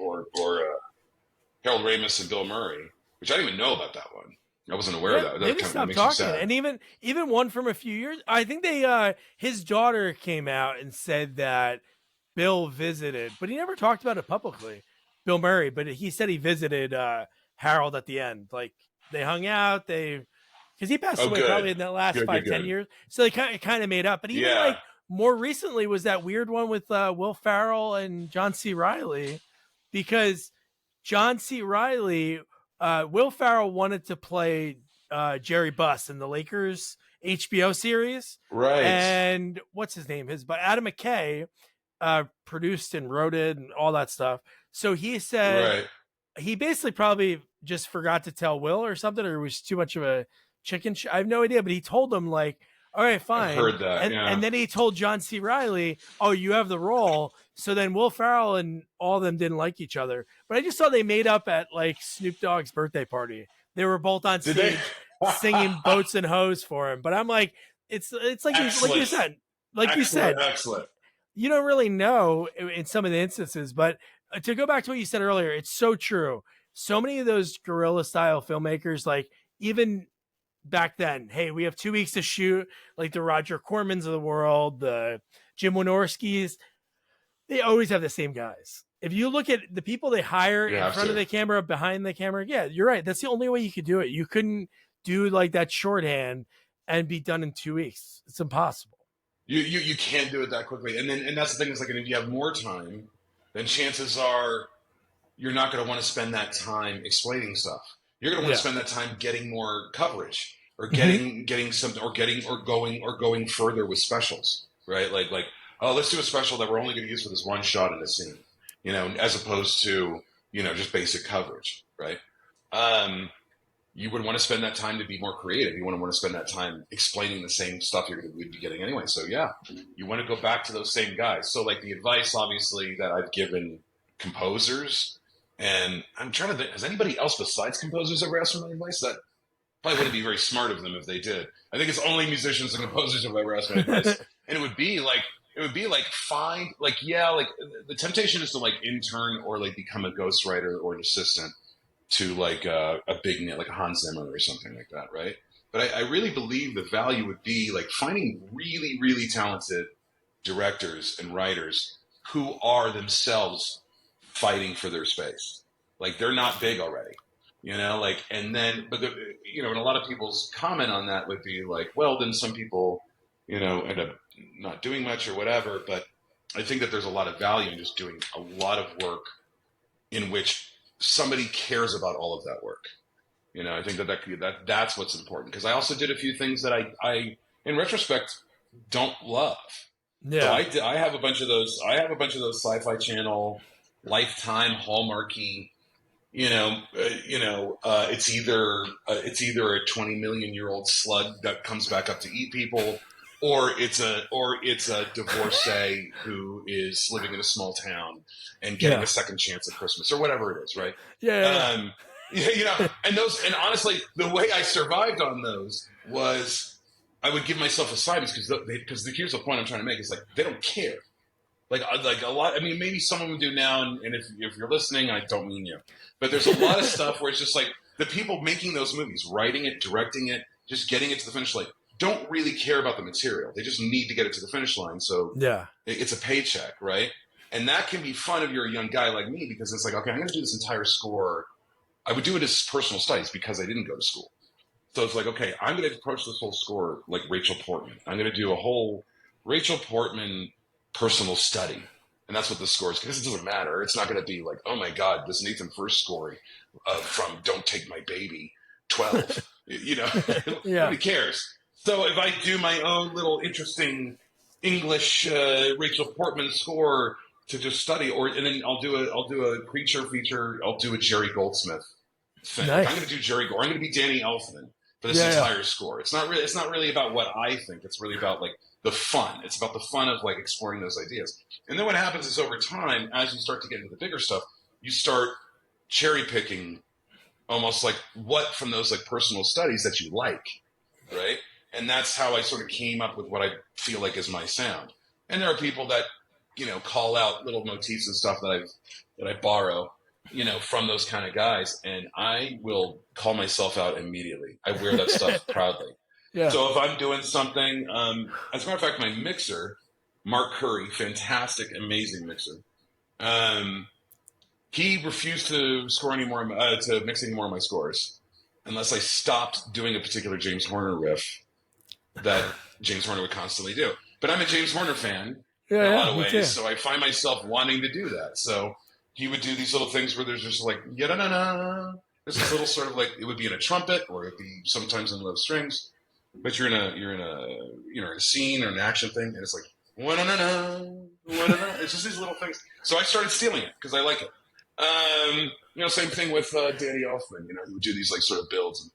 Harold Ramis and Bill Murray, which I didn't even know about that one. I wasn't aware of that. They just stopped talking, and even one from a few years. I think his daughter came out and said that Bill visited, but he never talked about it publicly. Bill Murray, but he said he visited Harold at the end. Like, they hung out. Because he passed away probably in the last 5-10 years, so they kind of made up. But even more recently was that weird one with Will Ferrell and John C. Reilly, because John C. Reilly, Will Ferrell wanted to play Jerry Buss in the Lakers HBO series, right? And what's his name? But Adam McKay produced and wrote it and all that stuff. So he said he basically probably just forgot to tell Will or something, or it was too much of a chicken. I have no idea, but he told him, like, all right, fine. I've heard that, and then he told John C. Reilly, oh, you have the role. So then Will Ferrell and all of them didn't like each other. But I just saw they made up at, like, Snoop Dogg's birthday party. They were both on stage singing Boats and Hoes for him. But I'm like, it's like you said, excellent. You don't really know in some of the instances, but to go back to what you said earlier, it's so true. So many of those guerrilla style filmmakers, like, even back then, hey, we have 2 weeks to shoot, like the Roger Cormans of the world, the Jim Wynorskis, they always have the same guys. If you look at the people they hire in front of the camera, behind the camera, yeah, you're right. That's the only way you could do it. You couldn't do like that shorthand and be done in 2 weeks. It's impossible. You can't do it that quickly. And that's the thing, is like, if you have more time, then chances are you're not going to want to spend that time explaining stuff. You're going to want to spend that time getting more coverage, or getting something, or going further with specials, right? Like, oh, let's do a special that we're only going to use for this one shot in a scene, as opposed to, just basic coverage, right? You would want to spend that time to be more creative. You want to spend that time explaining the same stuff you're going to be getting anyway. So yeah, you want to go back to those same guys. So, like, the advice, obviously, that I've given composers, and I'm trying to think, has anybody else besides composers ever asked for my advice? That probably wouldn't be very smart of them if they did. I think it's only musicians and composers who have ever asked my advice. And it would be like find, like, the temptation is to, like, intern or, like, become a ghostwriter or an assistant to, like, a big name, like a Hans Zimmer or something like that, right? But I really believe the value would be, like, finding really, really talented directors and writers who are themselves fighting for their space. Like, they're not big already, like, and then, but and a lot of people's comment on that would be like, well, then some people, end up not doing much or whatever. But I think that there's a lot of value in just doing a lot of work in which somebody cares about all of that work. I think that's what's important, because I also did a few things that I in retrospect don't love. Yeah. So I have a bunch of those. I have a bunch of those Sci-Fi Channel, Lifetime, Hallmarky. It's either a 20 million-year-old slug that comes back up to eat people, or it's a divorcee who is living in a small town and getting a second chance at Christmas, or whatever it is, right? Yeah. And honestly, the way I survived on those was I would give myself assignments, because here's the point I'm trying to make, is like, they don't care. Like a lot. I mean, maybe someone would do now, and if you're listening, I don't mean you, but there's a lot of stuff where it's just like the people making those movies, writing it, directing it, just getting it to the finish line, don't really care about the material. They just need to get it to the finish line. So it's a paycheck, right? And that can be fun if you're a young guy like me, because it's like, okay, I'm going to do this entire score. I would do it as personal studies because I didn't go to school. So it's like, okay, I'm going to approach this whole score like Rachel Portman. I'm going to do a whole Rachel Portman personal study. And that's what the score is, because it doesn't matter. It's not going to be like, oh my God, this Nathan Furst score from Don't Take My Baby 12. Nobody cares. So if I do my own little interesting English Rachel Portman score to just study, and then I'll do a creature feature. I'll do a Jerry Goldsmith thing. Nice. I'm going to do Jerry Gore. I'm going to be Danny Elfman for this entire score. It's not really about what I think. It's really about like the fun. It's about the fun of like exploring those ideas. And then what happens is, over time, as you start to get into the bigger stuff, you start cherry picking almost like what from those like personal studies that you like, right? And that's how I sort of came up with what I feel like is my sound. And there are people that, call out little motifs and stuff that I borrow, from those kind of guys, and I will call myself out immediately. I wear that stuff proudly. Yeah. So if I'm doing something, as a matter of fact, my mixer, Mark Curry, fantastic, amazing mixer, he refused to score anymore, to mix any more of my scores, unless I stopped doing a particular James Horner riff that James Horner would constantly do. But I'm a James Horner fan in a lot of ways, so I find myself wanting to do that. So he would do these little things where there's just like, ya-da-na-na. There's this little sort of like, it would be in a trumpet, or it'd be sometimes in low strings. But you're in a scene or an action thing, and it's like, wa-na-na-na, wa-na-na. It's just these little things. So I started stealing it because I like it. Same thing with Danny Elfman. He would do these like sort of builds.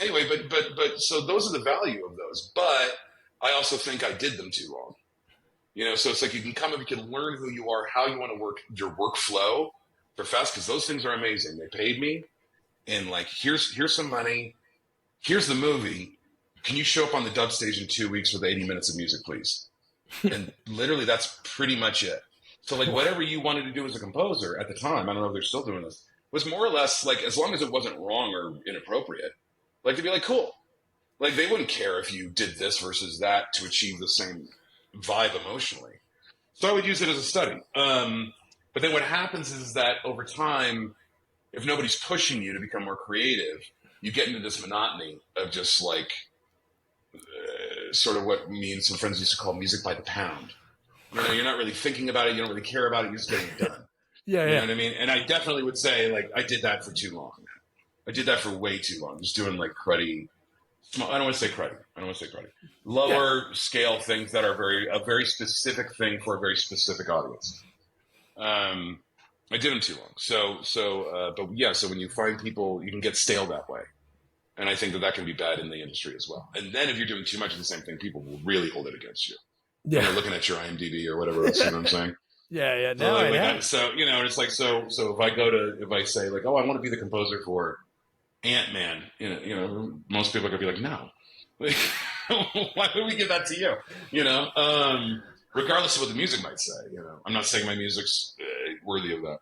Anyway, but so those are the value of those. But I also think I did them too long. So it's like you can learn who you are, how you want to work, your workflow for fast, because those things are amazing. They paid me, and like, here's some money. Here's the movie. Can you show up on the dub stage in 2 weeks with 80 minutes of music, please? And literally, that's pretty much it. So like, whatever you wanted to do as a composer at the time, I don't know if they're still doing this, was more or less like, as long as it wasn't wrong or inappropriate, like, they'd be like, cool. Like, they wouldn't care if you did this versus that to achieve the same vibe emotionally. So I would use it as a study. But then what happens is that over time, if nobody's pushing you to become more creative, you get into this monotony of just like sort of what me and some friends used to call music by the pound. You're not really thinking about it. You don't really care about it. You're just getting it done. You know what I mean? And I definitely would say, like, I did that for too long. I did that for way too long. Just doing like cruddy, small, I don't want to say cruddy. Lower scale things that are a very specific thing for a very specific audience. I did them too long. So when you find people, you can get stale that way. And I think that can be bad in the industry as well. And then if you're doing too much of the same thing, people will really hold it against you. Yeah. When you're looking at your IMDb or whatever else, you know what I'm saying? Yeah. So it's like, so if I say like, oh, I want to be the composer for Ant-Man, most people are going to be like, no. Why would we give that to you? Regardless of what the music might say, I'm not saying my music's worthy of that.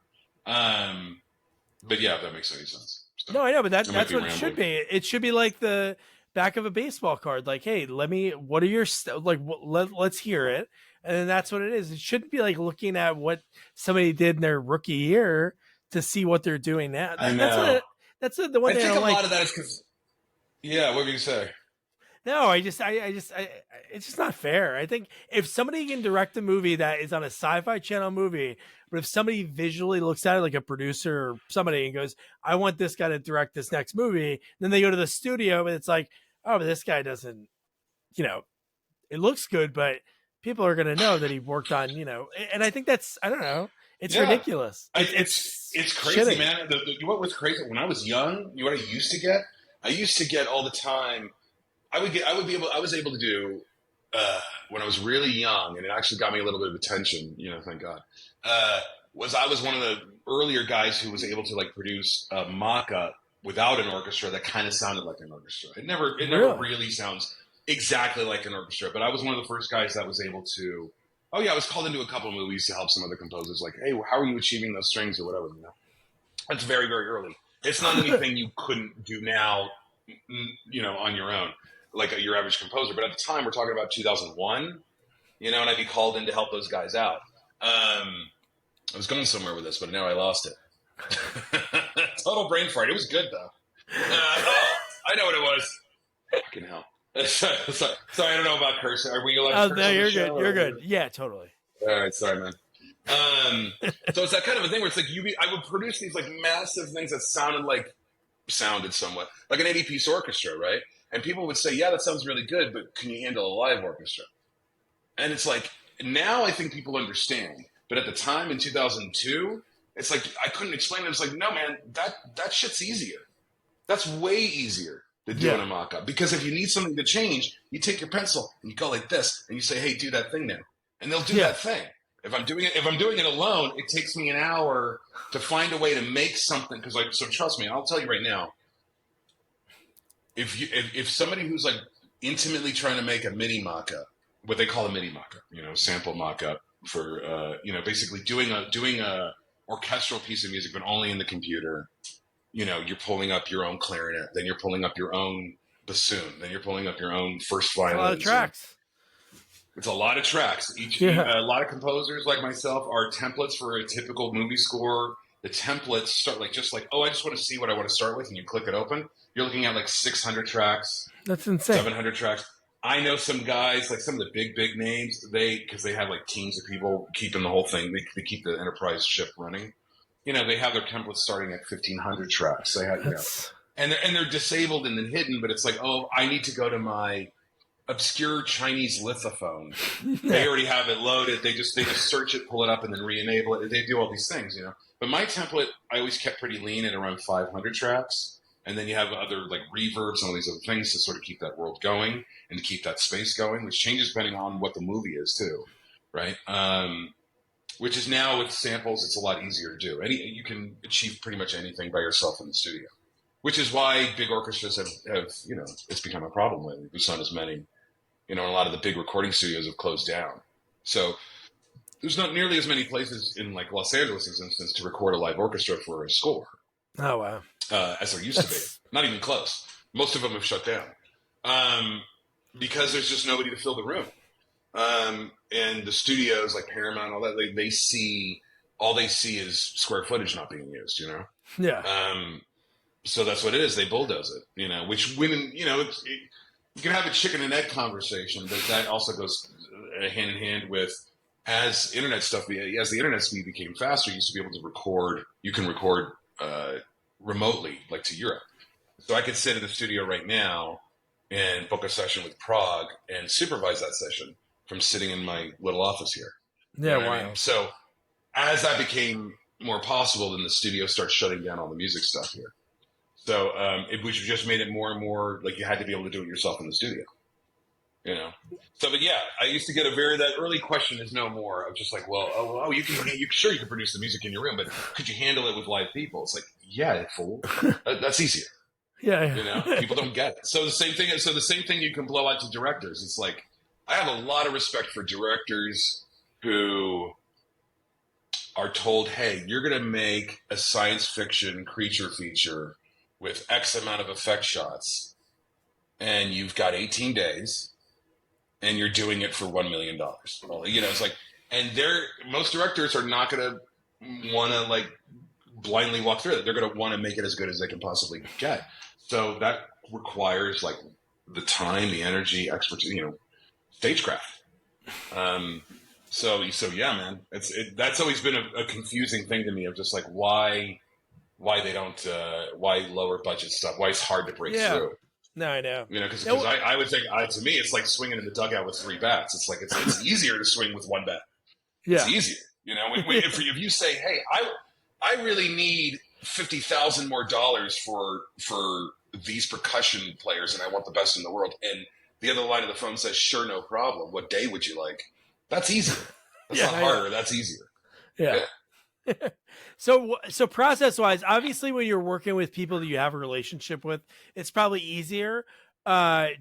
But yeah, if that makes any sense. So, no, I know, but that's what it should be. It should be like the back of a baseball card. Like, hey, what are your, let's hear it. And then that's what it is. It shouldn't be like looking at what somebody did in their rookie year to see what they're doing now. I know. That's the one thing I don't like. A lot of that is because, yeah, what were you say? No, it's just not fair. I think if somebody can direct a movie that is on a Sci-Fi Channel movie, but if somebody visually looks at it like a producer or somebody and goes, "I want this guy to direct this next movie," then they go to the studio and it's like, "Oh, but this guy doesn't, you know, it looks good, but people are going to know that he worked on, you know." And I think that's, I don't know, it's ridiculous. It's crazy, shitty. Man. What was crazy when I was young? You know what I used to get? I used to get all the time. I was able to do when I was really young, and it actually got me a little bit of attention. You know, thank God. I was one of the earlier guys who was able to like produce a mock-up without an orchestra that kind of sounded like an orchestra. It never really sounds exactly like an orchestra, but I was one of the first guys that was able to. Oh yeah, I was called into a couple of movies to help some other composers. Like, hey, how are you achieving those strings or whatever? You know, that's very, very early. It's not anything you couldn't do now, you know, on your own, like your average composer. But at the time, we're talking about 2001, you know, and I'd be called in to help those guys out. I was going somewhere with this, but now I lost it. Total brain fart. It was good though. I know what it was. Fucking hell. Sorry, I don't know about cursing. Are we allowed to curse? No, you're good. You're good. Yeah, totally. All right, sorry, man. So it's that kind of a thing where it's like I would produce these like massive things that sounded somewhat like an 80-piece orchestra, right? And people would say, "Yeah, that sounds really good, but can you handle a live orchestra?" And it's like now I think people understand, but at the time in 2002, it's like I couldn't explain it. It's like, no, man, that shit's easier. That's way easier than doing a mock-up, because if you need something to change, you take your pencil and you go like this, and you say, "Hey, do that thing now," and they'll do that thing. If I'm doing it alone, it takes me an hour to find a way to make something. Because so trust me, I'll tell you right now. If somebody who's like intimately trying to make a MIDI mock-up, what they call a MIDI mock-up, you know, sample mock-up for you know, basically doing a orchestral piece of music, but only in the computer. You know, you're pulling up your own clarinet, then you're pulling up your own bassoon, then you're pulling up your own first violin. A lot of tracks. It's a lot of tracks. A lot of composers like myself are templates for a typical movie score. The templates start I just want to see what I want to start with, and you click it open. You're looking at like 600 tracks. That's insane. 700 tracks. I know some guys, like some of the big names, because they have like teams of people keeping the whole thing. They keep the enterprise ship running. You know, they have their templates starting at 1,500 tracks. They have, you know, and they're disabled and then hidden. But it's like, oh, I need to go to my obscure Chinese lithophone. They already have it loaded. They just search it, pull it up, and then re-enable it. They do all these things, you know. But my template, I always kept pretty lean at around 500 tracks. And then you have other like reverbs and all these other things to sort of keep that world going and to keep that space going, which changes depending on what the movie is too, right? Which is now with samples, it's a lot easier to do. You can achieve pretty much anything by yourself in the studio, which is why big orchestras have you know, it's become a problem lately. There's not as many, you know, a lot of the big recording studios have closed down. So there's not nearly as many places in like Los Angeles' instance to record a live orchestra for a score. Oh, wow. As there used to be. Not even close. Most of them have shut down because there's just nobody to fill the room. And the studios like Paramount, all that, all they see is square footage not being used, you know? Yeah. So that's what it is. They bulldoze it, you know, which women, you know, you can have a chicken and egg conversation, but that also goes hand in hand with as the internet speed became faster, you used to be able to record, remotely, like to Europe. So I could sit in the studio right now and book a session with Prague and supervise that session from sitting in my little office here. Yeah, wow. I mean? So as that became more possible, then the studio starts shutting down all the music stuff here. So which just made it more and more like you had to be able to do it yourself in the studio. You know? So, but yeah, I used to get that early question is no more of just like, well, you can produce the music in your room, but could you handle it with live people? It's like, yeah, fool. That's easier. Yeah. You know, people don't get it. So the same thing you can blow out to directors. It's like, I have a lot of respect for directors who are told, hey, you're going to make a science fiction creature feature with X amount of effect shots, and you've got 18 days, and you're doing it for $1 million. Well, you know, it's like, and most directors are not going to want to like blindly walk through it. They're going to want to make it as good as they can possibly get. So that requires like the time, the energy, expertise, stagecraft. So yeah, man, that's always been a confusing thing to me of just like why they don't, why lower budget stuff, why it's hard to break through. No, I know. Because I would think, to me, it's like swinging in the dugout with 3 bats. It's like, it's easier to swing with 1 bat. Yeah. It's easier. If you say, hey, I really need $50,000 more for these percussion players and I want the best in the world. And the other line of the phone says, sure, no problem. What day would you like? That's easier. That's not harder. That's easier. Yeah. So process wise, obviously when you're working with people that you have a relationship with, it's probably easier,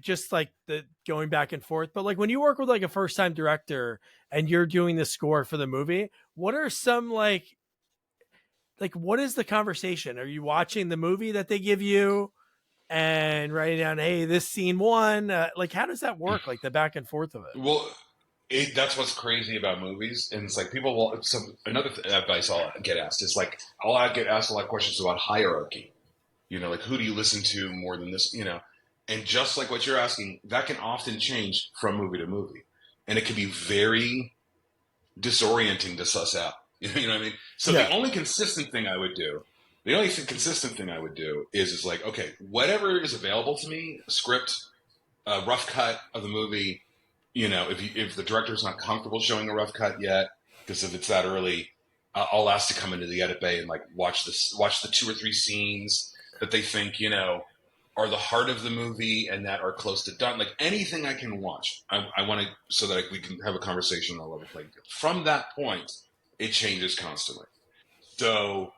just like the going back and forth. But like when you work with like a first time director and you're doing the score for the movie, what are some like what is the conversation? Are you watching the movie that they give you and writing down, hey, this scene 1, like how does that work? Like the back and forth of it? Well, that's what's crazy about movies, and it's like people will. Another advice I'll get asked is like I'll get asked a lot of questions about hierarchy. Like who do you listen to more than this? And just like what you're asking, that can often change from movie to movie, and it can be very disorienting to suss out. You know what I mean? So the only consistent thing I would do, is like, okay, whatever is available to me, a script, a rough cut of the movie. If the director's not comfortable showing a rough cut yet, because if it's that early, I'll ask to come into the edit bay and like watch the 2 or 3 scenes that they think are the heart of the movie and that are close to done. Like anything I can watch, I want to, so that we can have a conversation on a level playing field. From that point, it changes constantly. So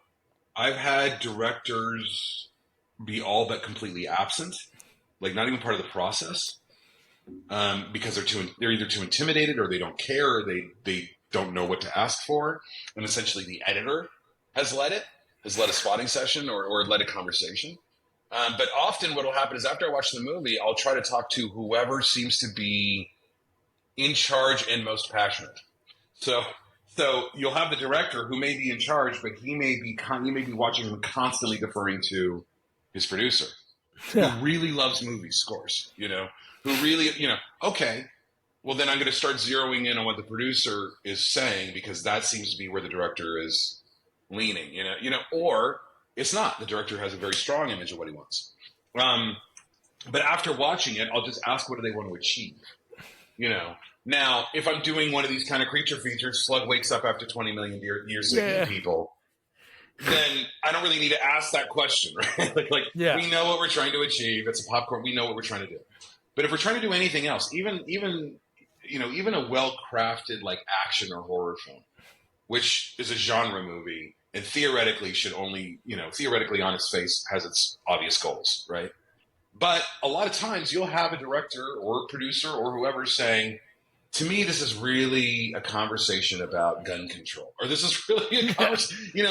I've had directors be all but completely absent, like not even part of the process. Because they're either too intimidated or they don't care or they don't know what to ask for. And essentially the editor has led a spotting session or led a conversation. But often what will happen is after I watch the movie, I'll try to talk to whoever seems to be in charge and most passionate. So you'll have the director who may be in charge, but he may be watching and constantly deferring to his producer, who really loves movie scores, who really, okay, well, then I'm going to start zeroing in on what the producer is saying because that seems to be where the director is leaning, or it's not. The director has a very strong image of what he wants. But after watching it, I'll just ask what do they want to achieve, Now, if I'm doing one of these kind of creature features, Slug wakes up after 20 million years to eat people, then I don't really need to ask that question, right? We know what we're trying to achieve. It's a popcorn. We know what we're trying to do. But if we're trying to do anything else, even a well-crafted like action or horror film, which is a genre movie and theoretically should only, theoretically on its face has its obvious goals, right? But a lot of times you'll have a director or a producer or whoever saying, to me, this is really a conversation about gun control, or this is really a conversation, and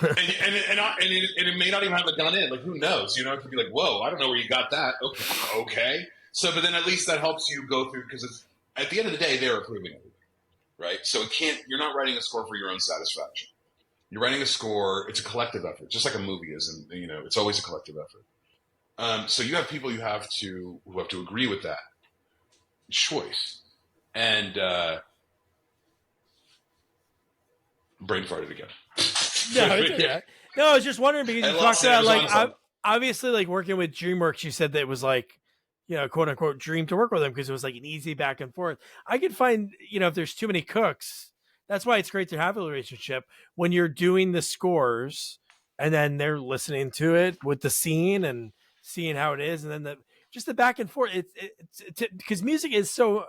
it may not even have a gun in. Like, who knows? It could be like, whoa, I don't know where you got that. Okay. So, but then at least that helps you go through because at the end of the day, they're approving everything, right? So you're not writing a score for your own satisfaction. You're writing a score. It's a collective effort, just like a movie is, and it's always a collective effort. So you have people who have to agree with that choice. And brain farted again. No, it's okay. No, I was just wondering because you talked about like obviously like working with DreamWorks. You said that it was like quote unquote dream to work with them because it was like an easy back and forth. I could find if there's too many cooks, that's why it's great to have a relationship when you're doing the scores and then they're listening to it with the scene and seeing how it is, and then the back and forth. It's because music is so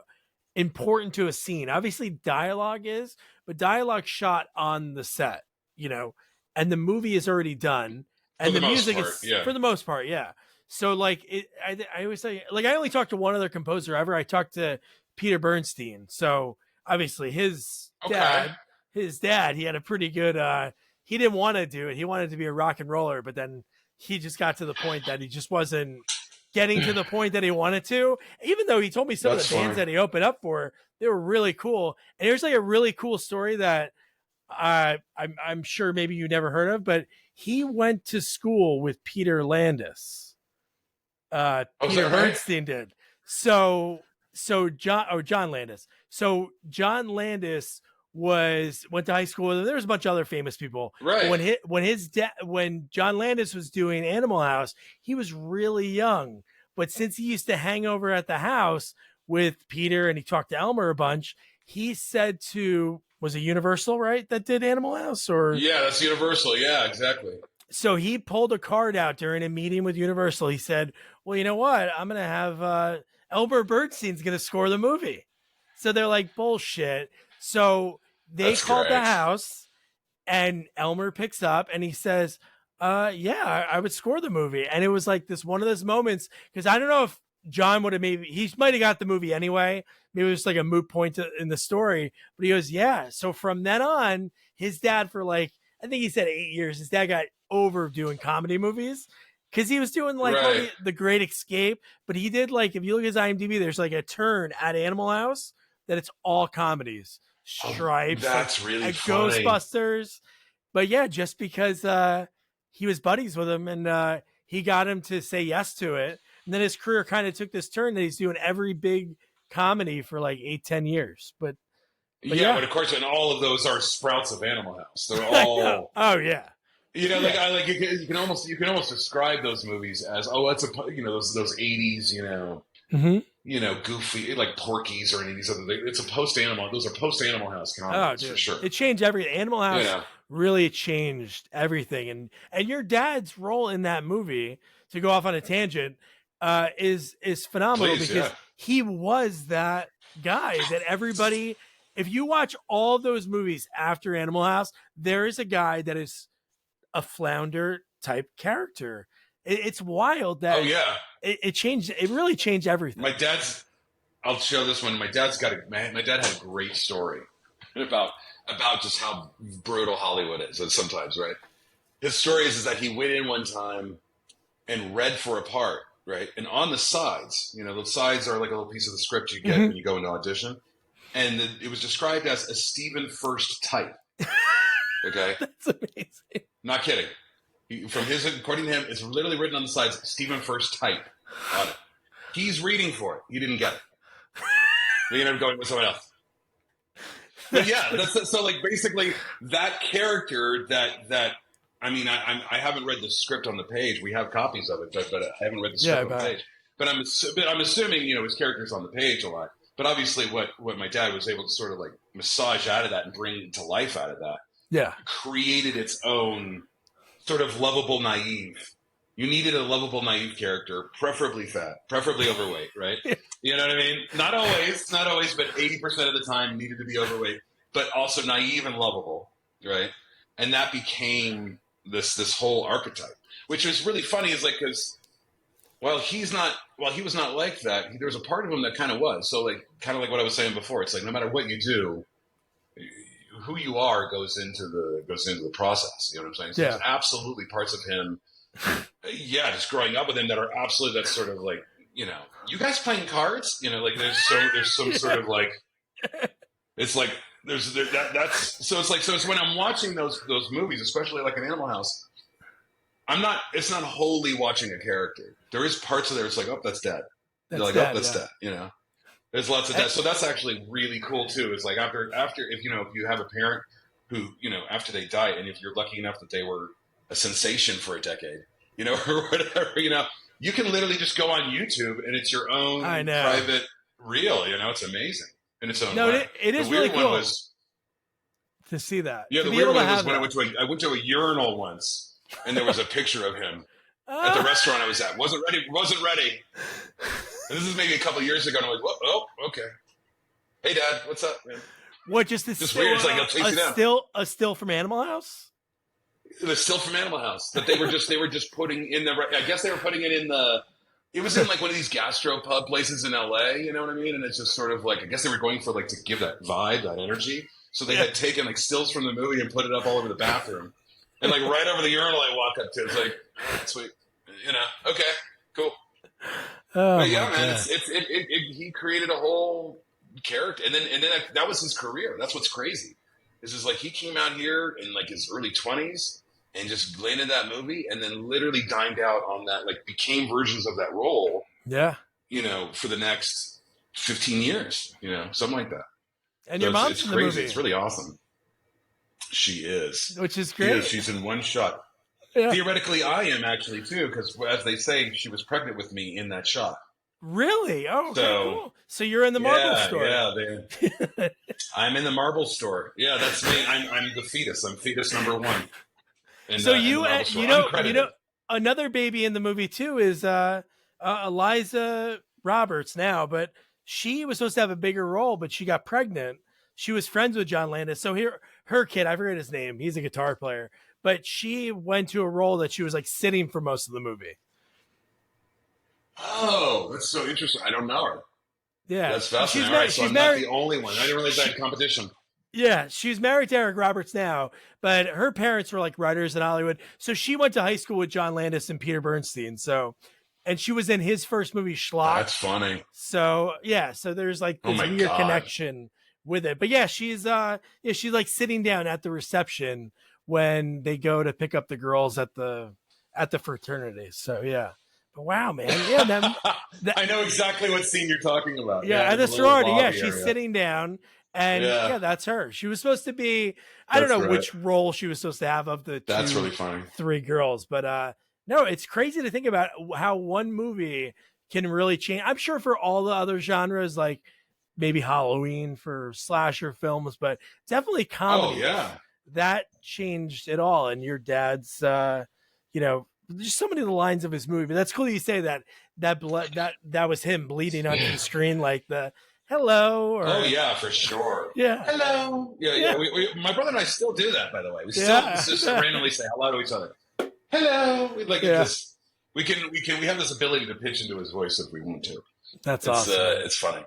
important to a scene. Obviously dialogue is, but dialogue shot on the set, and the movie is already done and the music is for the most part. Yeah. So like I always say, like, I only talked to one other composer ever. I talked to Peter Bernstein. So obviously his dad, he had a pretty good, he didn't want to do it. He wanted to be a rock and roller, but then he just got to the point that he just wasn't getting to the point that he wanted to, even though he told me some of the bands that he opened up for, they were really cool. And here's like a really cool story that I'm sure maybe you never heard of, but he went to school with Peter Landis. is Peter that right? Bernstein did. So John Landis. So John Landis went to high school with him. There was a bunch of other famous people. But Right. when John Landis was doing Animal House, he was really young. But since he used to hang over at the house with Peter and he talked to Elmer a bunch, he said to, was it Universal, right, that did Animal House? Or Yeah, that's Universal. Yeah, exactly. so he pulled a card out during a meeting with Universal. He said, well, you know what? I'm going to have Elmer Bernstein's going to score the movie. So they're like, bullshit. So they That's called the great. house and Elmer picks up and he says, yeah, I would score the movie. And it was like this one of those moments, because I don't know if John would have he might have got the movie anyway. Maybe it was like a moot point in the story. But he goes, yeah. So from then on, his dad for like, I think he said 8 years, his dad got over doing comedy movies because he was doing like Right. the Great Escape. But he did like, if you look at his IMDb, there's like a turn at Animal House that it's all comedies. Stripes, That's like, really at funny. Ghostbusters. But yeah, just because he was buddies with him and he got him to say yes to it. And then his career kind of took this turn that he's doing every big comedy for like 8-10 years. But Yeah, but of course, and all of those are sprouts of Animal House. They're I know. all, Oh yeah. like I like you can almost describe those movies as it's those 80s goofy like Porky's or any of these other things. It's a post Animal. Those are post Animal House comedies for sure. It changed everything. Animal House really changed everything, and your dad's role in that movie, to go off on a tangent, is phenomenal. Please, because he was that guy that everybody. If you watch all those movies after Animal House, there is a guy that is a Flounder type character. It's wild that it changed. It really changed everything. I'll show this one. My dad had a great story about just how brutal Hollywood is sometimes, right? His story is that he went in one time and read for a part, right? And on the sides, the sides are like a little piece of the script you get when you go into audition. And it was described as a Stephen Furst type. Okay? That's amazing. Not kidding. According to him, it's literally written on the sides, Stephen Furst type on it. He's reading for it. He didn't get it. We ended up going with someone else. But yeah, so like basically that character that I mean, I haven't read the script on the page. We have copies of it, but I haven't read the script on the page. But I'm assuming his character's on the page a lot. But obviously, what my dad was able to sort of like massage out of that and bring to life out of that, created its own sort of lovable naive. You needed a lovable naive character, preferably fat, preferably overweight, right? You know what I mean? Not always, but 80% of the time needed to be overweight, but also naive and lovable, right? And that became this whole archetype, which was really funny. Is like because while he was not like that, there was a part of him that kind of was. So like kind of like what I was saying before. It's like no matter what you do, who you are goes into the process. You know what I'm saying? So there's absolutely parts of him. Just growing up with him that are absolutely that's sort of like you guys playing cards. Like there's some sort of like it's like that's so it's like so it's when I'm watching those movies, especially like an Animal House. It's not wholly watching a character. There is parts of there. It's like, oh, that's dead. You're like, oh, that's dead. There's lots of dead. So that's actually really cool too. It's like after if you have a parent who after they die, and if you're lucky enough that they were a sensation for a decade, or whatever, you can literally just go on YouTube and it's your own private reel. It's amazing in its own way. It is really cool to see that. Yeah, the weird one was when I went to a urinal once. And there was a picture of him at the restaurant I was at. Wasn't ready. And this is maybe a couple of years ago. And I was like, oh, okay. Hey, Dad, what's up, man? What, just weird. It's like a still from Animal House? The still from Animal House that they were just putting in I guess they were putting it in it was in like one of these gastropub places in LA, you know what I mean? And it's just sort of like, I guess they were going for like to give that vibe, that energy. So they had taken like stills from the movie and put it up all over the bathroom. And like right over the urinal I walk up to, it's like, sweet, okay, cool. Oh, but yeah, man, he created a whole character, and then that was his career. That's what's crazy. Is like he came out here in like his early 20s, and just landed that movie, and then literally dined out on that, like became versions of that role. Yeah. For the next 15 years, something like that. And So your mom's it's in the crazy. movie. It's really awesome. She is. Which is great. She's in one shot. Yeah. Theoretically, I am actually too, because as they say, she was pregnant with me in that shot. Really? Oh, okay, cool. So you're in the marble store. Yeah, I'm in the marble store. Yeah, that's me. I'm the fetus. I'm fetus number one. So another baby in the movie too is Eliza Roberts now, but she was supposed to have a bigger role, but she got pregnant. She was friends with John Landis. So her kid, I forget his name. He's a guitar player, but she went to a role that she was like sitting for most of the movie. Oh, that's so interesting. I don't know her. Yeah. That's fascinating. She's not the only one. I didn't realize that competition. Yeah, she's married to Eric Roberts now, but her parents were like writers in Hollywood. So she went to high school with John Landis and Peter Bernstein. And she was in his first movie, Schlock. That's funny. So there's like this weird connection with it. But yeah, she's like sitting down at the reception when they go to pick up the girls at the fraternity. So yeah. But wow, man. Yeah, I know exactly what scene you're talking about. Yeah, at the sorority. Yeah, she's sitting down. And that's her. She was supposed to be, I don't know which role she was supposed to have of the really funny. 3 girls. But no, it's crazy to think about how one movie can really change. I'm sure for all the other genres, like maybe Halloween for slasher films, but definitely comedy. Oh, yeah. That changed it all. And your dad's, just so many of the lines of his movie. That's cool you say that was him bleeding onto the screen like the... Hello. Oh yeah, for sure. Yeah. Hello. Yeah. We, my brother and I still do that, by the way. We still just randomly say hello to each other. Hello. We this. We have this ability to pitch into his voice if we want to. That's awesome. It's funny.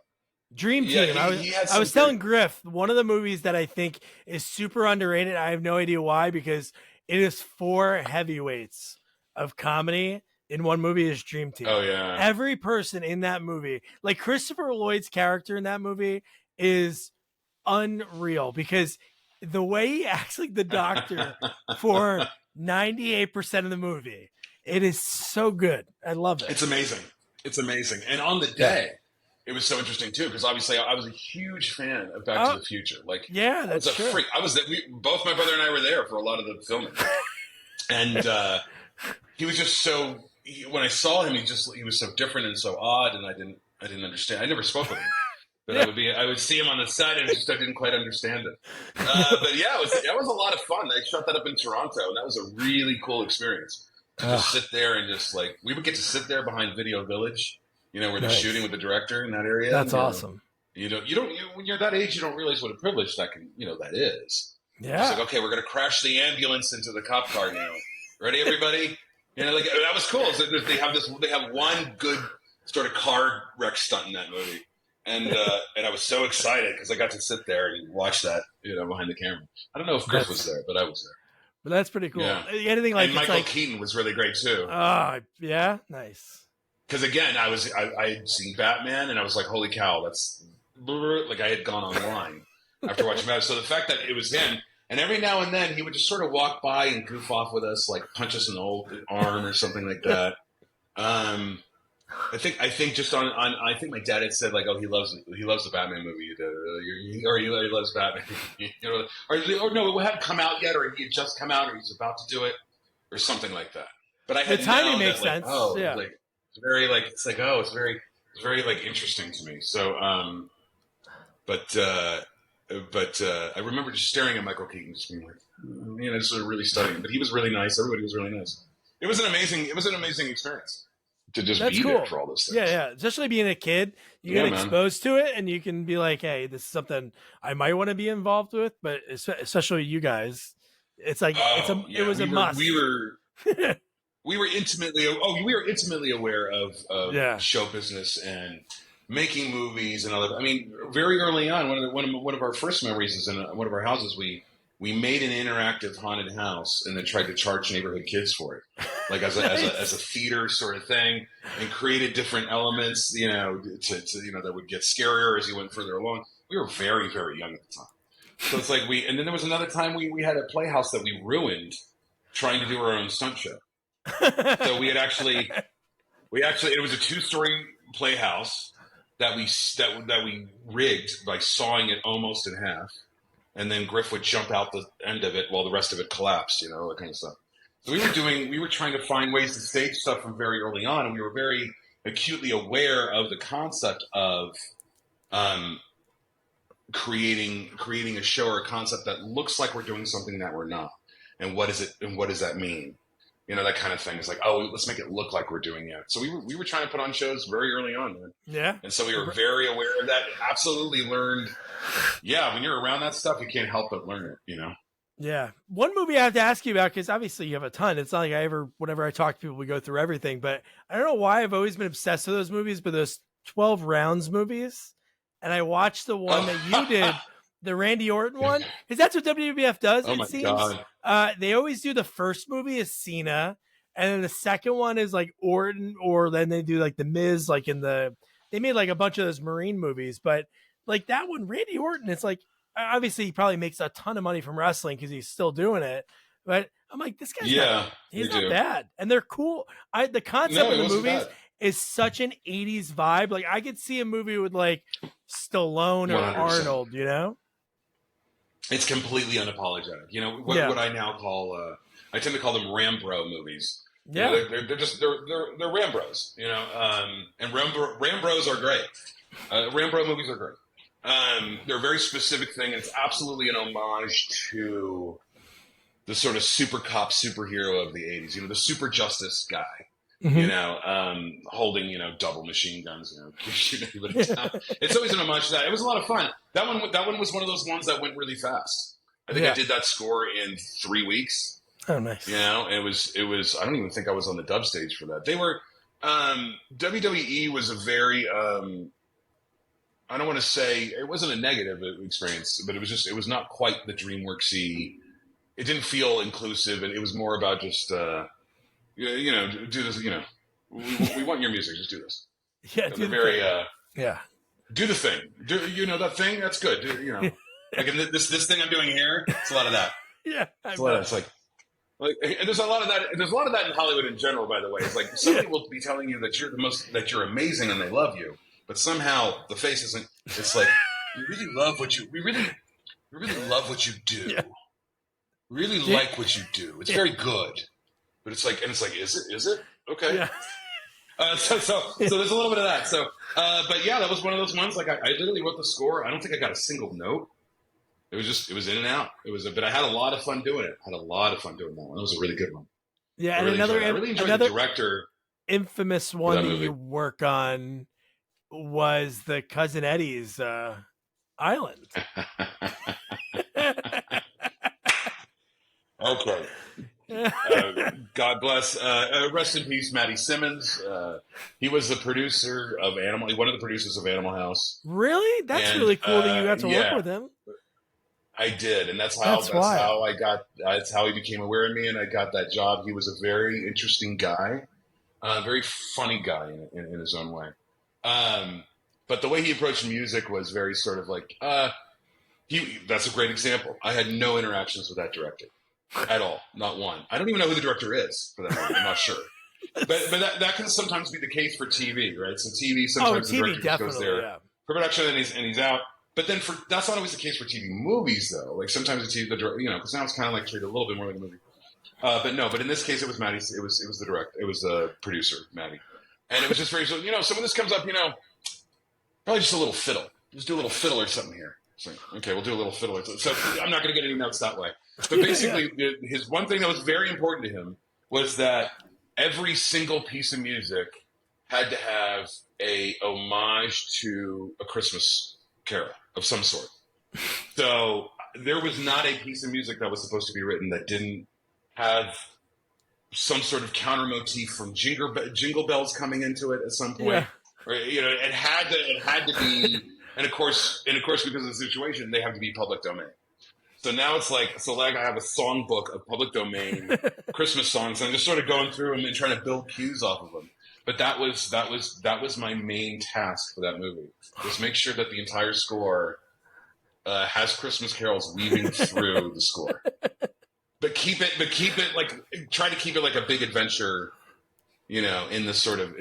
Dream Team. I was telling Griff, one of the movies that I think is super underrated. I have no idea why, because it is 4 heavyweights of comedy. In one movie is Dream Team. Oh, yeah. Every person in that movie, like Christopher Lloyd's character in that movie is unreal because the way he acts like the doctor for 98% of the movie, it is so good. I love it. It's amazing. And on the day, it was so interesting too, because obviously I was a huge fan of Back to the Future. Like, yeah, that's I was a freak. Both my brother and I were there for a lot of the filming. And he was just so... when I saw him, he was so different and so odd, and I didn't understand. I never spoke with him, but I would see him on the set, and I didn't quite understand it. But yeah, that was a lot of fun. I shot that up in Toronto, and that was a really cool experience. To just sit there and just like we would get to sit there behind Video Village, where they're shooting with the director in that area. That's awesome. When you're that age, you don't realize what a privilege that that is. Yeah. It's like, okay, we're gonna crash the ambulance into the cop car now. Ready, everybody? That was cool. So they have one good sort of car wreck stunt in that movie, and I was so excited because I got to sit there and watch that, behind the camera. I don't know if Griff was there, but I was there. But that's pretty cool. Yeah. Anything like and Michael Keaton was really great too. Oh, yeah, nice. Because again, I had seen Batman, and I was like, holy cow, that's like I had gone online after watching Batman. So the fact that it was him. And every now and then he would just sort of walk by and goof off with us, like punch us in the old arm or something like that. I think just on I think my dad had said like, oh, he loves the Batman movie you did, or he loves Batman, or no, it hadn't come out yet, or he had just come out, or he's about to do it, or something like that. But I had the timing makes that, sense. Oh, yeah. Like it's very like it's like oh, it's very like interesting to me. So, but I remember just staring at Michael Keaton, just being like, sort of really studying. But he was really nice. Everybody was really nice. It was an amazing experience to just be there for all those things. Yeah. Especially being a kid, you get exposed to it, and you can be like, hey, this is something I might want to be involved with. But especially you guys, it's like it was a must. We were intimately aware of show business and making movies and all that. I mean, very early on, one of our first memories is in one of our houses. We made an interactive haunted house and then tried to charge neighborhood kids for it, like as a theater sort of thing, and created different elements, to that would get scarier as you went further along. We were very, very young at the time, so it's like and then there was another time we had a playhouse that we ruined. trying to do our own stunt show. So we actually it was a 2-story playhouse that we rigged by sawing it almost in half, and then Griff would jump out the end of it while the rest of it collapsed, that kind of stuff. So we were trying to find ways to stage stuff from very early on, and we were very acutely aware of the concept of creating a show or a concept that looks like we're doing something that we're not. And what is it? And what does that mean? That kind of thing. It's like, oh, let's make it look like we're doing it. So we were trying to put on shows very early on, man. Yeah. And so we were very aware of that. Absolutely learned. Yeah, when you're around that stuff, you can't help but learn it. Yeah. One movie I have to ask you about, because obviously you have a ton. It's not like whenever I talk to people, we go through everything. But I don't know why I've always been obsessed with those movies, but those 12 Rounds movies. And I watched the one that you did. The Randy Orton one, because that's what WWF does. Oh, it seems. God. They always do the first movie is Cena, and then the second one is like Orton, or then they do like the Miz, like they made like a bunch of those Marine movies, but like that one, Randy Orton, it's like obviously he probably makes a ton of money from wrestling because he's still doing it, but I'm like, this guy's he's not bad, and they're cool. The concept of the movies is such an 80s vibe. Like I could see a movie with like Stallone or 100%. Arnold, It's completely unapologetic. What I now call, I tend to call them Rambro movies. Yeah. They're Rambros, and Rambros are great. Rambro movies are great. They're a very specific thing. It's absolutely an homage to the sort of super cop superhero of the 80s, the super justice guy. Mm-hmm. Holding, double machine guns, shooting everybody down. It's always an homage to that. It was a lot of fun. That one was one of those ones that went really fast. I think I did that score in 3 weeks. Oh, nice. It was, I don't even think I was on the dub stage for that. They were, WWE was a very, I don't want to say, it wasn't a negative experience, but it was not quite the DreamWorks-y. It didn't feel inclusive, and it was more about just, do this, we want your music, just do this. Yeah, do very, do the thing. Do, that thing, that's good. Like this thing I'm doing here, it's a lot of that. Yeah. It's like, and there's a lot of that. There's a lot of that in Hollywood in general, by the way. It's like somebody will be telling you that you're amazing and they love you, but somehow the face isn't, it's like, we really love what you do. Yeah. We really like what you do. It's very good. But it's like, is it? Okay. Yeah. So there's a little bit of that. So, but yeah, that was one of those ones. Like I literally wrote the score. I don't think I got a single note. It was in and out. But I had a lot of fun doing it. I had a lot of fun doing that one. It was a really good one. Yeah. And I really enjoyed the director. Infamous one that you work on was the Cousin Eddie's Island. Okay. God bless. Rest in peace, Matty Simmons. He was the producer of one of the producers of Animal House. Really? That's really cool that you got to work with him. I did, and that's how he became aware of me, and I got that job. He was a very interesting guy, very funny guy in his own way. But the way he approached music was very sort of like that's a great example. I had no interactions with that director. At all, not one. I don't even know who the director is for that movie. I'm not sure, but that can sometimes be the case for TV, right? So TV sometimes the director just goes there for production and he's out. But then that's not always the case for TV movies, though. Like sometimes because now it's kind of like treated a little bit more like a movie. But in this case, it was Matty. It was the director. It was the producer, Matty, and it was just very so when this comes up, probably just a little fiddle. Just do a little fiddle or something here. So, okay, we'll do a little fiddle. So I'm not going to get any notes that way. But basically, his one thing that was very important to him was that every single piece of music had to have a homage to a Christmas carol of some sort. So there was not a piece of music that was supposed to be written that didn't have some sort of counter motif from jingle bells coming into it at some point. Yeah. Or, it had to be. And of course, because of the situation, they have to be public domain. So now it's like I have a songbook of public domain Christmas songs, and I'm just sort of going through them and trying to build cues off of them. But that was my main task for that movie. Was make sure that the entire score has Christmas carols weaving through the score. but keep it like, try to keep it like a big adventure, you know, in the sort of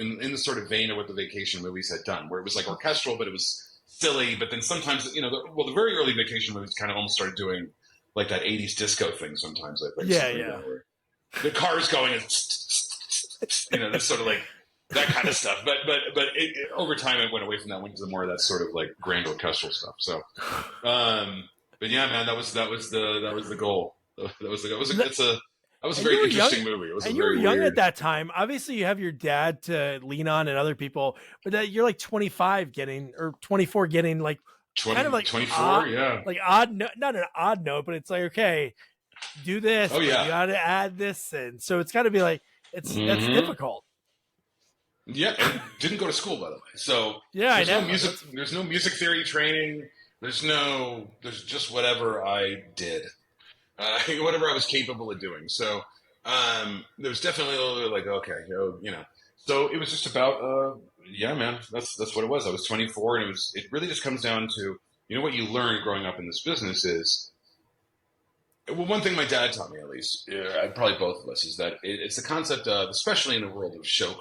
vein of what the vacation movies had done, where it was like orchestral, but it was silly. But then sometimes, you know, the very early vacation movies kind of almost started doing like that 80s disco thing sometimes, I think. Yeah. Where the car's going and, you know, this sort of like that kind of stuff. But over time it went away from that, went to more of that sort of like grand orchestral stuff. So, but yeah, man, that was the goal. That was a very interesting movie. It was, and you were young at that time. Obviously, you have your dad to lean on and other people, but you're like 25 getting, or 24 getting like 20, kind of like 24, odd, like odd, not an odd note, but it's like, okay, do this. Oh yeah, you got to add this, and so it's got to be like that's difficult. Yeah, and didn't go to school, by the way. So yeah, I know. There's no music theory training. There's just whatever I did. Whatever I was capable of doing. So there was definitely a little bit like, okay, you know. So it was just about, yeah, man, that's what it was. I was 24, and it really just comes down to, you know, what you learn growing up in this business is, well, one thing my dad taught me, at least, probably both of us, is that it's the concept of, especially in the world of show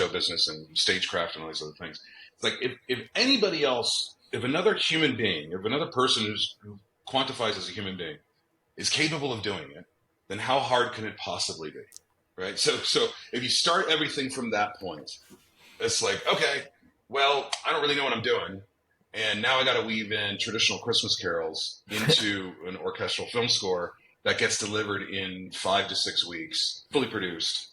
business and stagecraft and all these other things. It's like if anybody else, if another human being, if another person who quantifies as a human being is capable of doing it, then how hard can it possibly be, right? So if you start everything from that point, it's like, okay, well, I don't really know what I'm doing, and now I got to weave in traditional Christmas carols into an orchestral film score that gets delivered in 5 to 6 weeks, fully produced,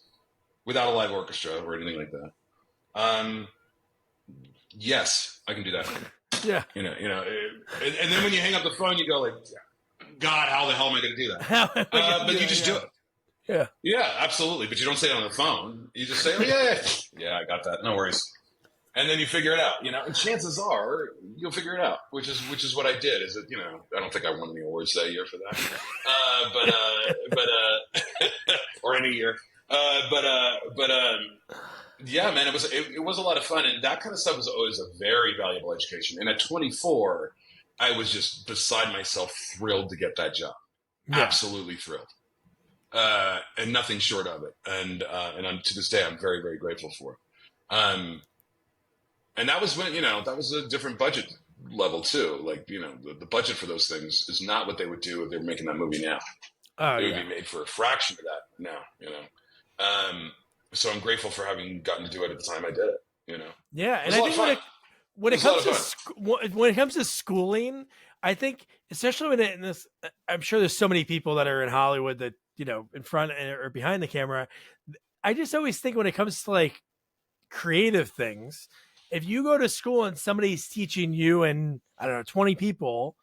without a live orchestra or anything like that. Yes, I can do that. Yeah. You know, and then when you hang up the phone, you go like, God, how the hell am I going to do that? But you just do it. Yeah. Yeah, absolutely. But you don't say it on the phone. You just say, oh, yeah, I got that. No worries. And then you figure it out, you know, and chances are you'll figure it out, which is what I did. Is that, you know, I don't think I won any awards that year for that. Or any year. Yeah, man, it was a lot of fun. And that kind of stuff was always a very valuable education. And at 24, I was just beside myself, thrilled to get that job. Yeah. Absolutely thrilled. And nothing short of it. And to this day, I'm very, very grateful for it. And that was when, you know, that was a different budget level too. Like, you know, the budget for those things is not what they would do if they were making that movie now. It would be made for a fraction of that now, you know. So I'm grateful for having gotten to do it at the time I did it, you know. Yeah, and I think when it comes to schooling, I think, especially when in this, I'm sure there's so many people that are in Hollywood that, you know, in front or behind the camera. I just always think when it comes to like creative things, if you go to school and somebody's teaching you and I don't know, 20 people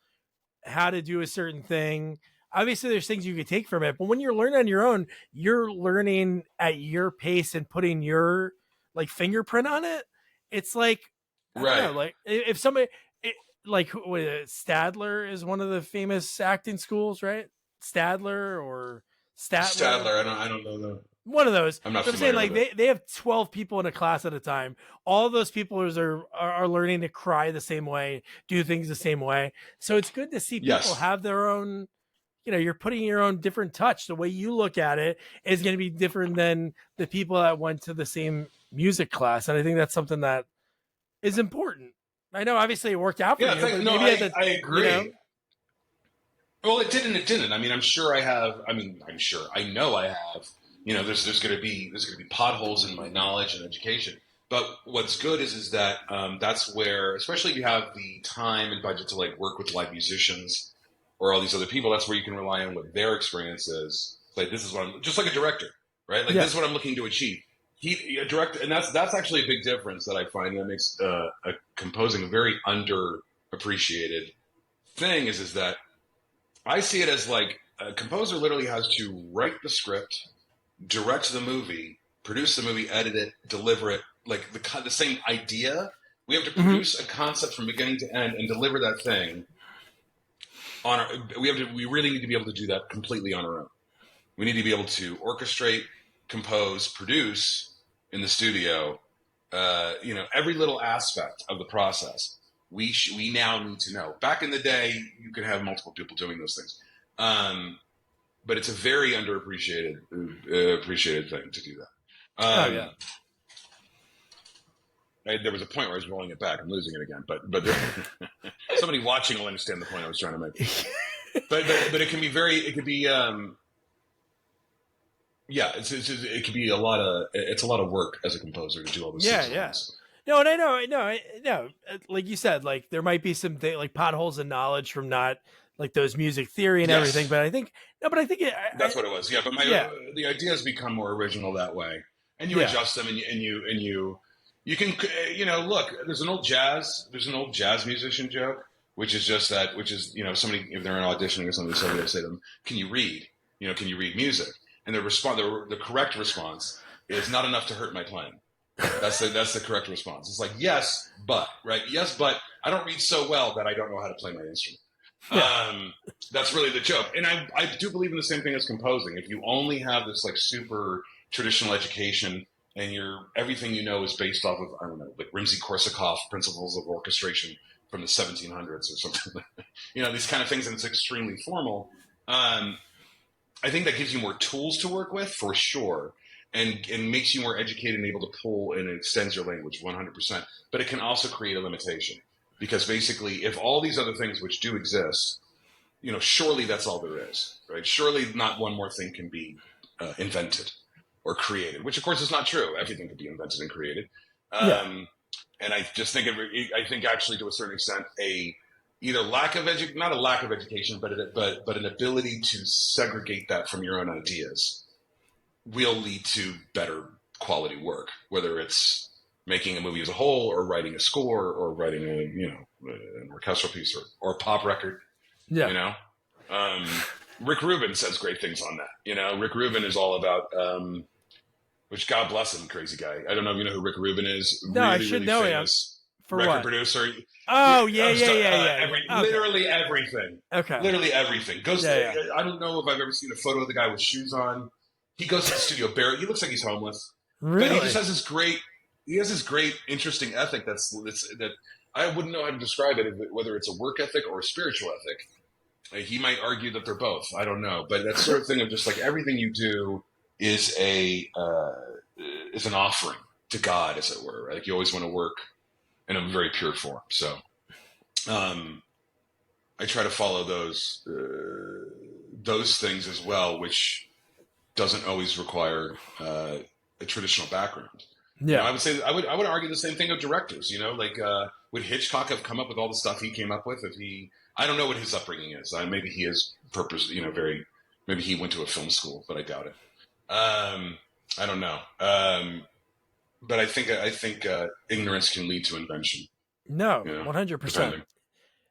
how to do a certain thing, obviously there's things you can take from it, but when you're learning on your own, you're learning at your pace and putting your like fingerprint on it. It's like, I don't know, like if somebody like Stadler is one of the famous acting schools, right? Stadler or Statler. Stadler. I don't know that. One of those. I'm not. I'm saying like they have 12 people in a class at a time. All those people are learning to cry the same way, do things the same way. So it's good to see people have their own. You know, you're putting your own different touch. The way you look at it is going to be different than the people that went to the same music class, and I think that's something that is important. I know, obviously, it worked out for you. I agree. You know? Well, it didn't. I mean, I know I have. You know, there's going to be potholes in my knowledge and education. But what's good is that that's where, especially if you have the time and budget to like work with live musicians or all these other people, that's where you can rely on what their experience is. Like, this is what I'm, just like a director, right? Like, this is what I'm looking to achieve. A director, and that's actually a big difference that I find that makes composing a very underappreciated thing is that I see it as like a composer literally has to write the script, direct the movie, produce the movie, edit it, deliver it, like the same idea. We have to produce a concept from beginning to end and deliver that thing. We really need to be able to do that completely on our own. We need to be able to orchestrate, compose, produce in the studio. You know, every little aspect of the process. We now need to know. Back in the day, you could have multiple people doing those things. but it's a very underappreciated appreciated thing to do that. Oh yeah. There was a point where I was rolling it back. I'm losing it again, but somebody watching will understand the point I was trying to make. but it can be it could be it could be a lot of work as a composer to do all those things. Yeah. No, and I know, like you said, like there might be some like potholes in knowledge from not like those music theory and everything, but I think that's what it was. Yeah, but the ideas become more original that way, and you adjust them, and you can look. There's an old jazz musician joke, which is somebody, if they're in auditioning or something, somebody will say to them, "Can you read? Can you read music?" And the correct response is not enough to hurt my playing. That's the correct response. It's like, yes, but, right? Yes, but I don't read so well that I don't know how to play my instrument. Yeah. That's really the joke. And I do believe in the same thing as composing. If you only have this like super traditional education and everything is based off of, I don't know, like Rimsky-Korsakov principles of orchestration from the 1700s or something, these kind of things, and it's extremely formal. I think that gives you more tools to work with for sure. And makes you more educated and able to pull and extends your language 100%. But it can also create a limitation, because basically, if all these other things which do exist, surely that's all there is, right? Surely not one more thing can be invented or created, which of course is not true. Everything can be invented and created. And I just think actually to a certain extent either not a lack of education, but an ability to segregate that from your own ideas will lead to better quality work, whether it's making a movie as a whole or writing a score or writing an orchestral piece or a pop record. Yeah. Rick Rubin says great things on that. Rick Rubin is all about, which God bless him, crazy guy. I don't know if you know who Rick Rubin is. No, really, I should really know him. For record what? Producer. Oh, yeah. Literally everything. Okay. Literally everything. I don't know if I've ever seen a photo of the guy with shoes on. He goes to the studio bare. He looks like he's homeless. Really? But he just has this great, interesting ethic that I wouldn't know how to describe it, whether it's a work ethic or a spiritual ethic. He might argue that they're both. I don't know. But that sort of thing of just like everything you do is an offering to God, as it were. Like you always want to work in a very pure form. So I try to follow those things as well, which doesn't always require a traditional background. Yeah, I would say I would argue the same thing of directors. Would Hitchcock have come up with all the stuff he came up with if I don't know what his upbringing is. Maybe he is maybe he went to a film school, but I doubt it. I don't know. But I think ignorance can lead to invention. No, 100%.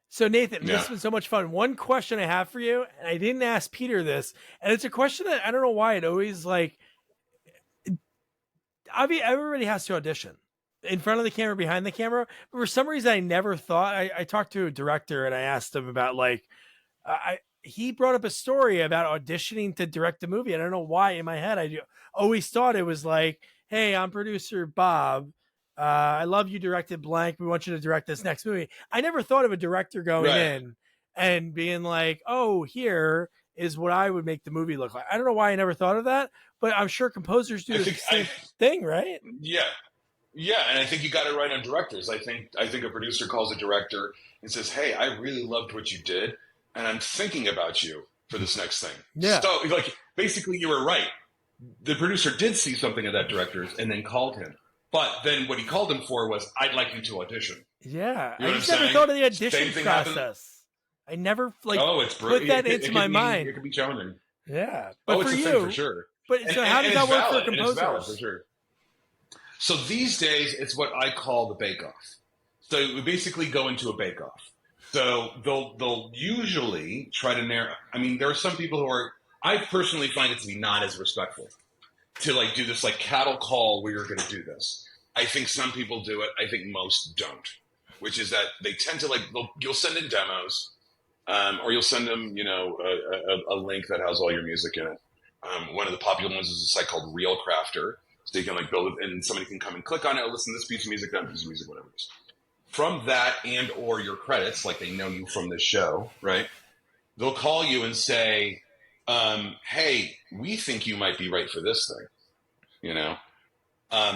So Nathan, this has been so much fun. One question I have for you, and I didn't ask Peter this, and it's a question that I don't know why it always everybody has to audition in front of the camera, behind the camera. But for some reason, I never thought. I talked to a director and I asked him about he brought up a story about auditioning to direct a movie. I don't know why in my head I always thought it was like, hey, I'm producer Bob. I love you directed blank. We want you to direct this next movie. I never thought of a director going in and being like, oh, here is what I would make the movie look like. I don't know why I never thought of that, but I'm sure composers do the same thing, right? Yeah. Yeah. And I think you got it right on directors. I think a producer calls a director and says, hey, I really loved what you did, and I'm thinking about you for this next thing. Yeah. So basically you were right. The producer did see something of that director's and then called him. But then what he called him for was, I'd like you to audition. Yeah. I just never thought of the audition process. I never put that into my mind. It could be challenging. Yeah. But it's for a thing for sure. But so how does that work for composers? It's valid for sure. So these days, it's what I call the bake-off. So we basically go into a bake-off. So they'll usually try to narrow. I mean, there are some people who are. I personally find it to be not as respectful to do this cattle call where you're going to do this. I think some people do it. I think most don't, which is that they tend to you'll send in demos, or you'll send them, a link that has all your music in it. One of the popular ones is a site called Real Crafter. So you can build it and somebody can come and click on it, listen to this piece of music, that piece of music, whatever it is. From that and or your credits, like they know you from this show, right? They'll call you and say, hey, we think you might be right for this thing, you know?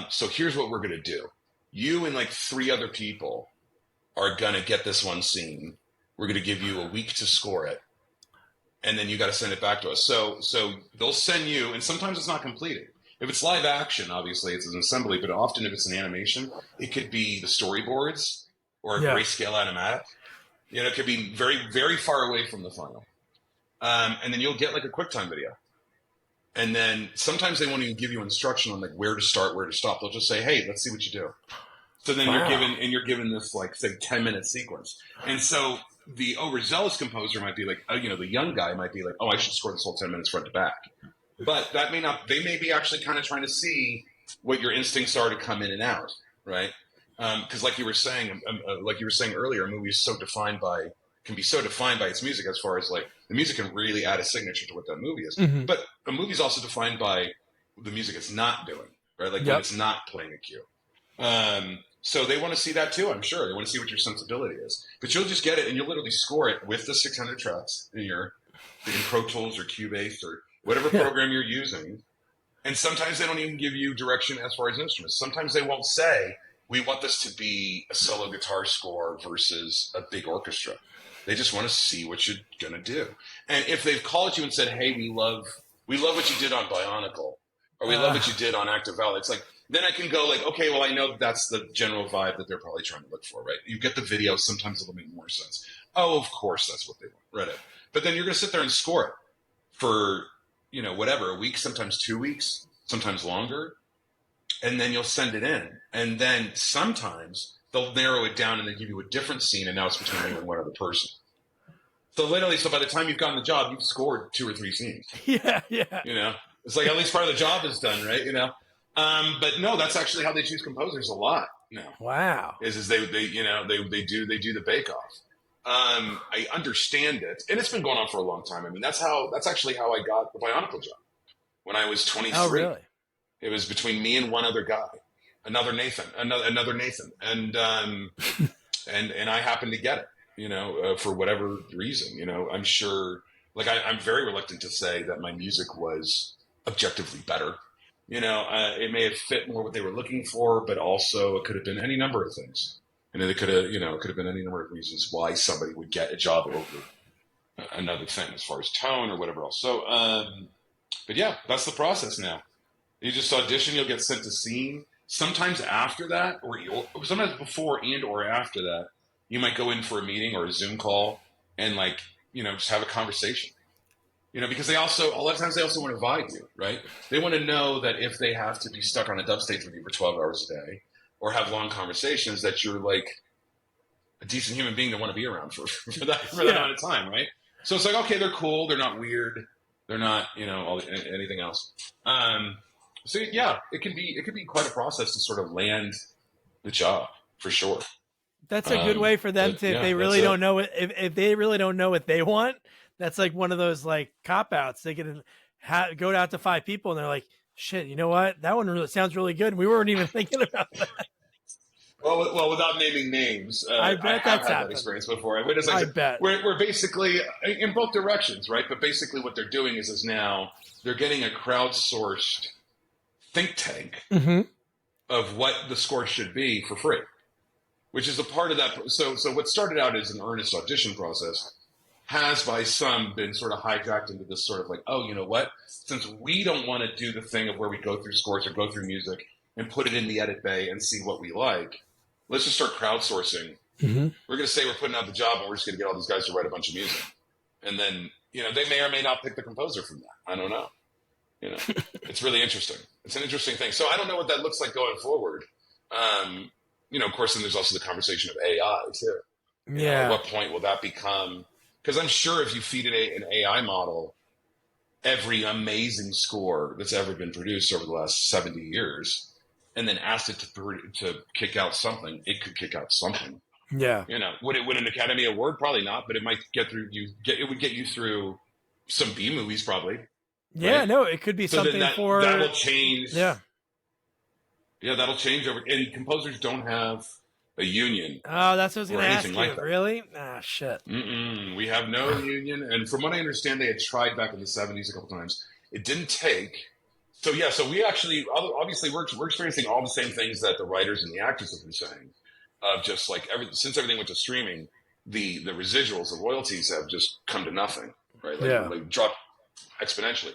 So here's what we're going to do. You and like 3 other people are going to get this one scene. We're going to give you a week to score it. And then you got to send it back to us. So they'll send you, and sometimes it's not completed. If it's live action, obviously it's an assembly, but often if it's an animation, it could be the storyboards or a grayscale animatic. You know, it could be very, very far away from the final. And then you'll get like a QuickTime video. And then sometimes they won't even give you instruction on like where to start, where to stop. They'll just say, hey, let's see what you do. So then you're given this like, say, 10-minute sequence. And so the overzealous composer might be like, the young guy might be like, oh, I should score this whole 10 minutes front to back. But that may not, they may be actually kind of trying to see what your instincts are to come in and out, right? Because like you were saying earlier, a movie is can be so defined by its music, as far as like the music can really add a signature to what that movie is. Mm-hmm. But a movie is also defined by the music it's not doing, right? Like when it's not playing a cue. So they want to see that too, I'm sure. They want to see what your sensibility is. But you'll just get it and you'll literally score it with the 600 tracks in Pro Tools or Cubase or whatever program you're using. And sometimes they don't even give you direction as far as instruments. Sometimes they won't say, we want this to be a solo guitar score versus a big orchestra. They just want to see what you're going to do. And if they've called you and said, hey, we love what you did on Bionicle, or we love what you did on Active Valley, it's like, then I can go like, okay, well, I know that's the general vibe that they're probably trying to look for, right? You get the video, sometimes it'll make more sense. Oh, of course, that's what they want, right? But then you're going to sit there and score it for, whatever, a week, sometimes 2 weeks, sometimes longer. And then you'll send it in. And then sometimes they'll narrow it down and they give you a different scene, and now it's between you and one other person. So by the time you've gotten the job, you've scored 2 or 3 scenes. Yeah. It's like at least part of the job is done, right? But no, that's actually how they choose composers a lot now. Wow. Is they do the bake off. I understand it, and it's been going on for a long time. I mean, that's actually how I got the Bionicle job when I was 23. Oh, really? It was between me and one other guy, another Nathan, and and I happened to get it, for whatever reason. I'm sure. Like I'm very reluctant to say that my music was objectively better. It may have fit more what they were looking for, but also it could have been any number of things. It could have been any number of reasons why somebody would get a job over another thing, as far as tone or whatever else. So, but yeah, that's the process now. You just audition, you'll get sent to scene. Sometimes after that, or sometimes before and or after that, you might go in for a meeting or a Zoom call and just have a conversation. Because a lot of times they also want to vibe you, right? They want to know that if they have to be stuck on a dub stage with you for 12 hours a day or have long conversations, that you're like a decent human being to want to be around for that amount of time, right? So it's like, okay, they're cool. They're not weird. They're not, anything else. So yeah, it could be quite a process to sort of land the job for sure. That's a good way for them to, if they really don't know if they really don't know what they want. That's like one of those like cop outs. They can go out to 5 people and they're like, shit, you know what? That one really sounds really good. We weren't even thinking about that. Well, without naming names, I bet have had that experience before. I bet. We're basically in both directions, right? But basically what they're doing is now they're getting a crowdsourced think tank of what the score should be for free, which is a part of that. So what started out as an earnest audition process has by some been sort of hijacked into this sort of like, oh, you know what? Since we don't want to do the thing of where we go through scores or go through music and put it in the edit bay and see what we like, let's just start crowdsourcing. Mm-hmm. We're going to say we're putting out the job and we're just going to get all these guys to write a bunch of music. And then, they may or may not pick the composer from that. I don't know. It's really interesting. It's an interesting thing. So I don't know what that looks like going forward. Of course, then there's also the conversation of AI too. Yeah. At what point will that become... Because I'm sure if you feed it an AI model, every amazing score that's ever been produced over the last 70 years, and then asked it to kick out something, it could kick out something. Yeah. Would it win an Academy Award? Probably not, but it might get through you. It would get you through some B movies, probably. Yeah, right? No, it could be so something that will change. Yeah. Yeah, that'll change over. And composers don't have a union Oh, that's what I was or going to ask anything you. like that. Really? Ah, shit. We have no union, and from what I understand, they had tried back in the '70s a couple times. It didn't take. So yeah, so we actually obviously we're experiencing all the same things that the writers and the actors have been saying, of just like since everything went to streaming, the residuals, the royalties have just come to nothing, right? Like dropped exponentially.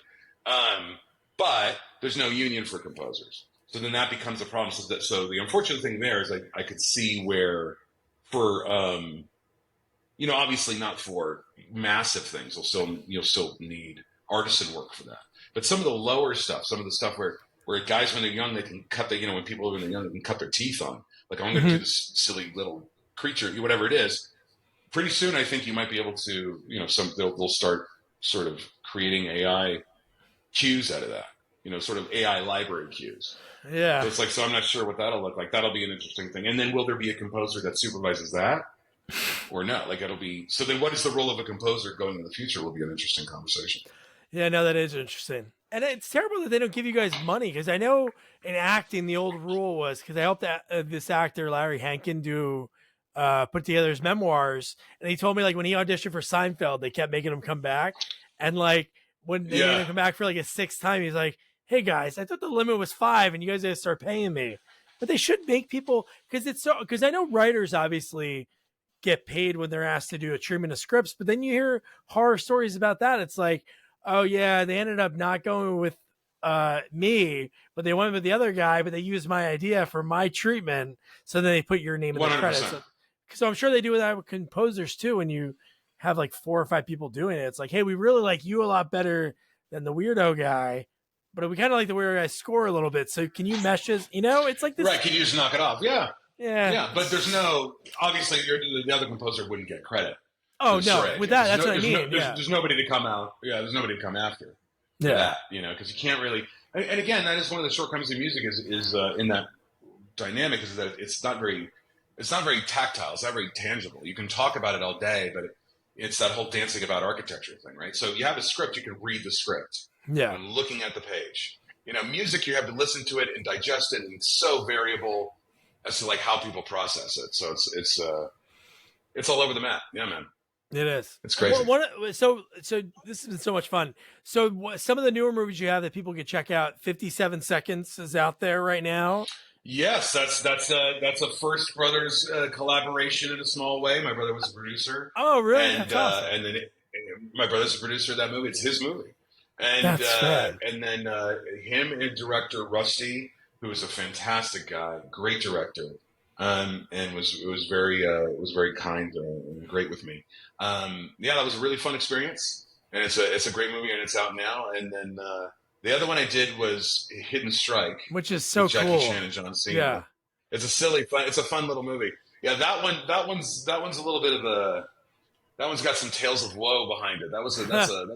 But there's no union for composers, so then that becomes a problem. So the unfortunate thing there is I could see where for obviously not for massive things, you'll still need artisan work for that. But some of the lower stuff, some of the stuff where guys when they're young they can cut when people when they're young they can cut their teeth on. Like I'm going to do this silly little creature, whatever it is. Pretty soon, I think you might be able to, they'll start sort of creating AI cues out of that. Sort of AI library cues. Yeah. So it's like, so I'm not sure what that'll look like. That'll be an interesting thing. And then will there be a composer that supervises that? Or not? Like it'll be. So then, what is the role of a composer going in the future? Will be an interesting conversation. Yeah, no, that is interesting, and it's terrible that they don't give you guys money because I know in acting the old rule was because I helped this actor Larry Hankin put together his memoirs, and he told me like when he auditioned for Seinfeld, they kept making him come back, and like when they made him come back for like a sixth time, he's like, "Hey guys, I thought the limit was 5, and you guys got to start paying me." But they should make people because I know writers obviously get paid when they're asked to do a treatment of scripts, but then you hear horror stories about that. It's like, oh yeah, they ended up not going with me, but they went with the other guy, but they used my idea for my treatment. So then they put your name in the 100%. credits. So I'm sure they do that with composers too. When you have like 4 or 5 people doing it, it's like, hey, we really like you a lot better than the weirdo guy, but we kind of like the weirdo guy's score a little bit. So can you mesh this? It's like this. Right. Can you just knock it off? Yeah. Yeah. But there's obviously the other composer wouldn't get credit. Oh no, with that, that's what I mean. There's nobody to come out. Yeah, there's nobody to come after. That, because you can't really. And again, that is one of the shortcomings of music is in that dynamic is that it's not very tactile. It's not very tangible. You can talk about it all day, but it's that whole dancing about architecture thing, right? So you have a script, you can read the script. Yeah. And looking at the page. Music, you have to listen to it and digest it, and it's so variable as to like how people process it. So it's all over the map. Yeah, man. It is. It's crazy. So this has been so much fun. So some of the newer movies you have that people can check out, 57 Seconds is out there right now. Yes, that's a Furst Brothers collaboration in a small way. My brother was a producer. Oh, really? And that's awesome. And then my brother's a producer of that movie. It's his movie. And that's rad. And then him and director Rusty, who is a fantastic guy, great director, and was very kind and great with me. That was a really fun experience, and it's a great movie, and it's out now. And then the other one I did was Hidden Strike, which is so Jackie cool. Chan and John Cena. Yeah, it's a fun little movie. Yeah, that one's a little bit of a. That one's got some tales of woe behind it. That's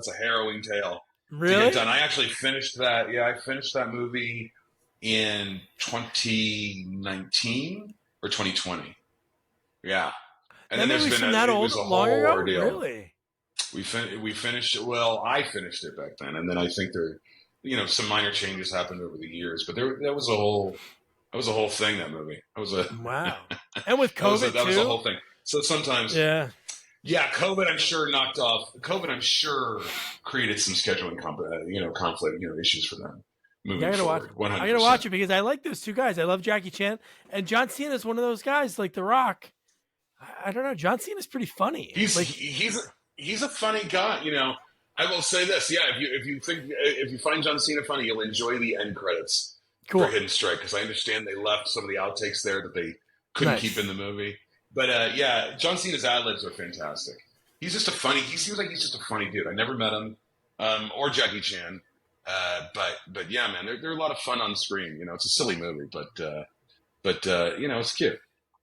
a harrowing tale. Really? To get done. I actually finished that. Yeah, I finished that movie in 2019 or 2020. Yeah, and then there's been it was a whole ordeal. Really? We finished it. Well, I finished it back then, and then I think some minor changes happened over the years, but that was a whole thing. That movie. That was a wow. And with COVID that was a whole thing. So sometimes, yeah, COVID I'm sure knocked off. COVID I'm sure created some scheduling conflict, issues for them. I gotta watch. 100%. I gotta watch it because I like those two guys. I love Jackie Chan and John Cena is one of those guys like The Rock. I don't know. John Cena's pretty funny. He's a funny guy. I will say this. Yeah, if you find John Cena funny, you'll enjoy the end credits for Hidden Strike because I understand they left some of the outtakes there that they couldn't keep in the movie. But John Cena's ad-libs are fantastic. He seems like he's just a funny dude. I never met him, or Jackie Chan. But yeah, man, they're a lot of fun on screen. It's a silly movie, but it's cute.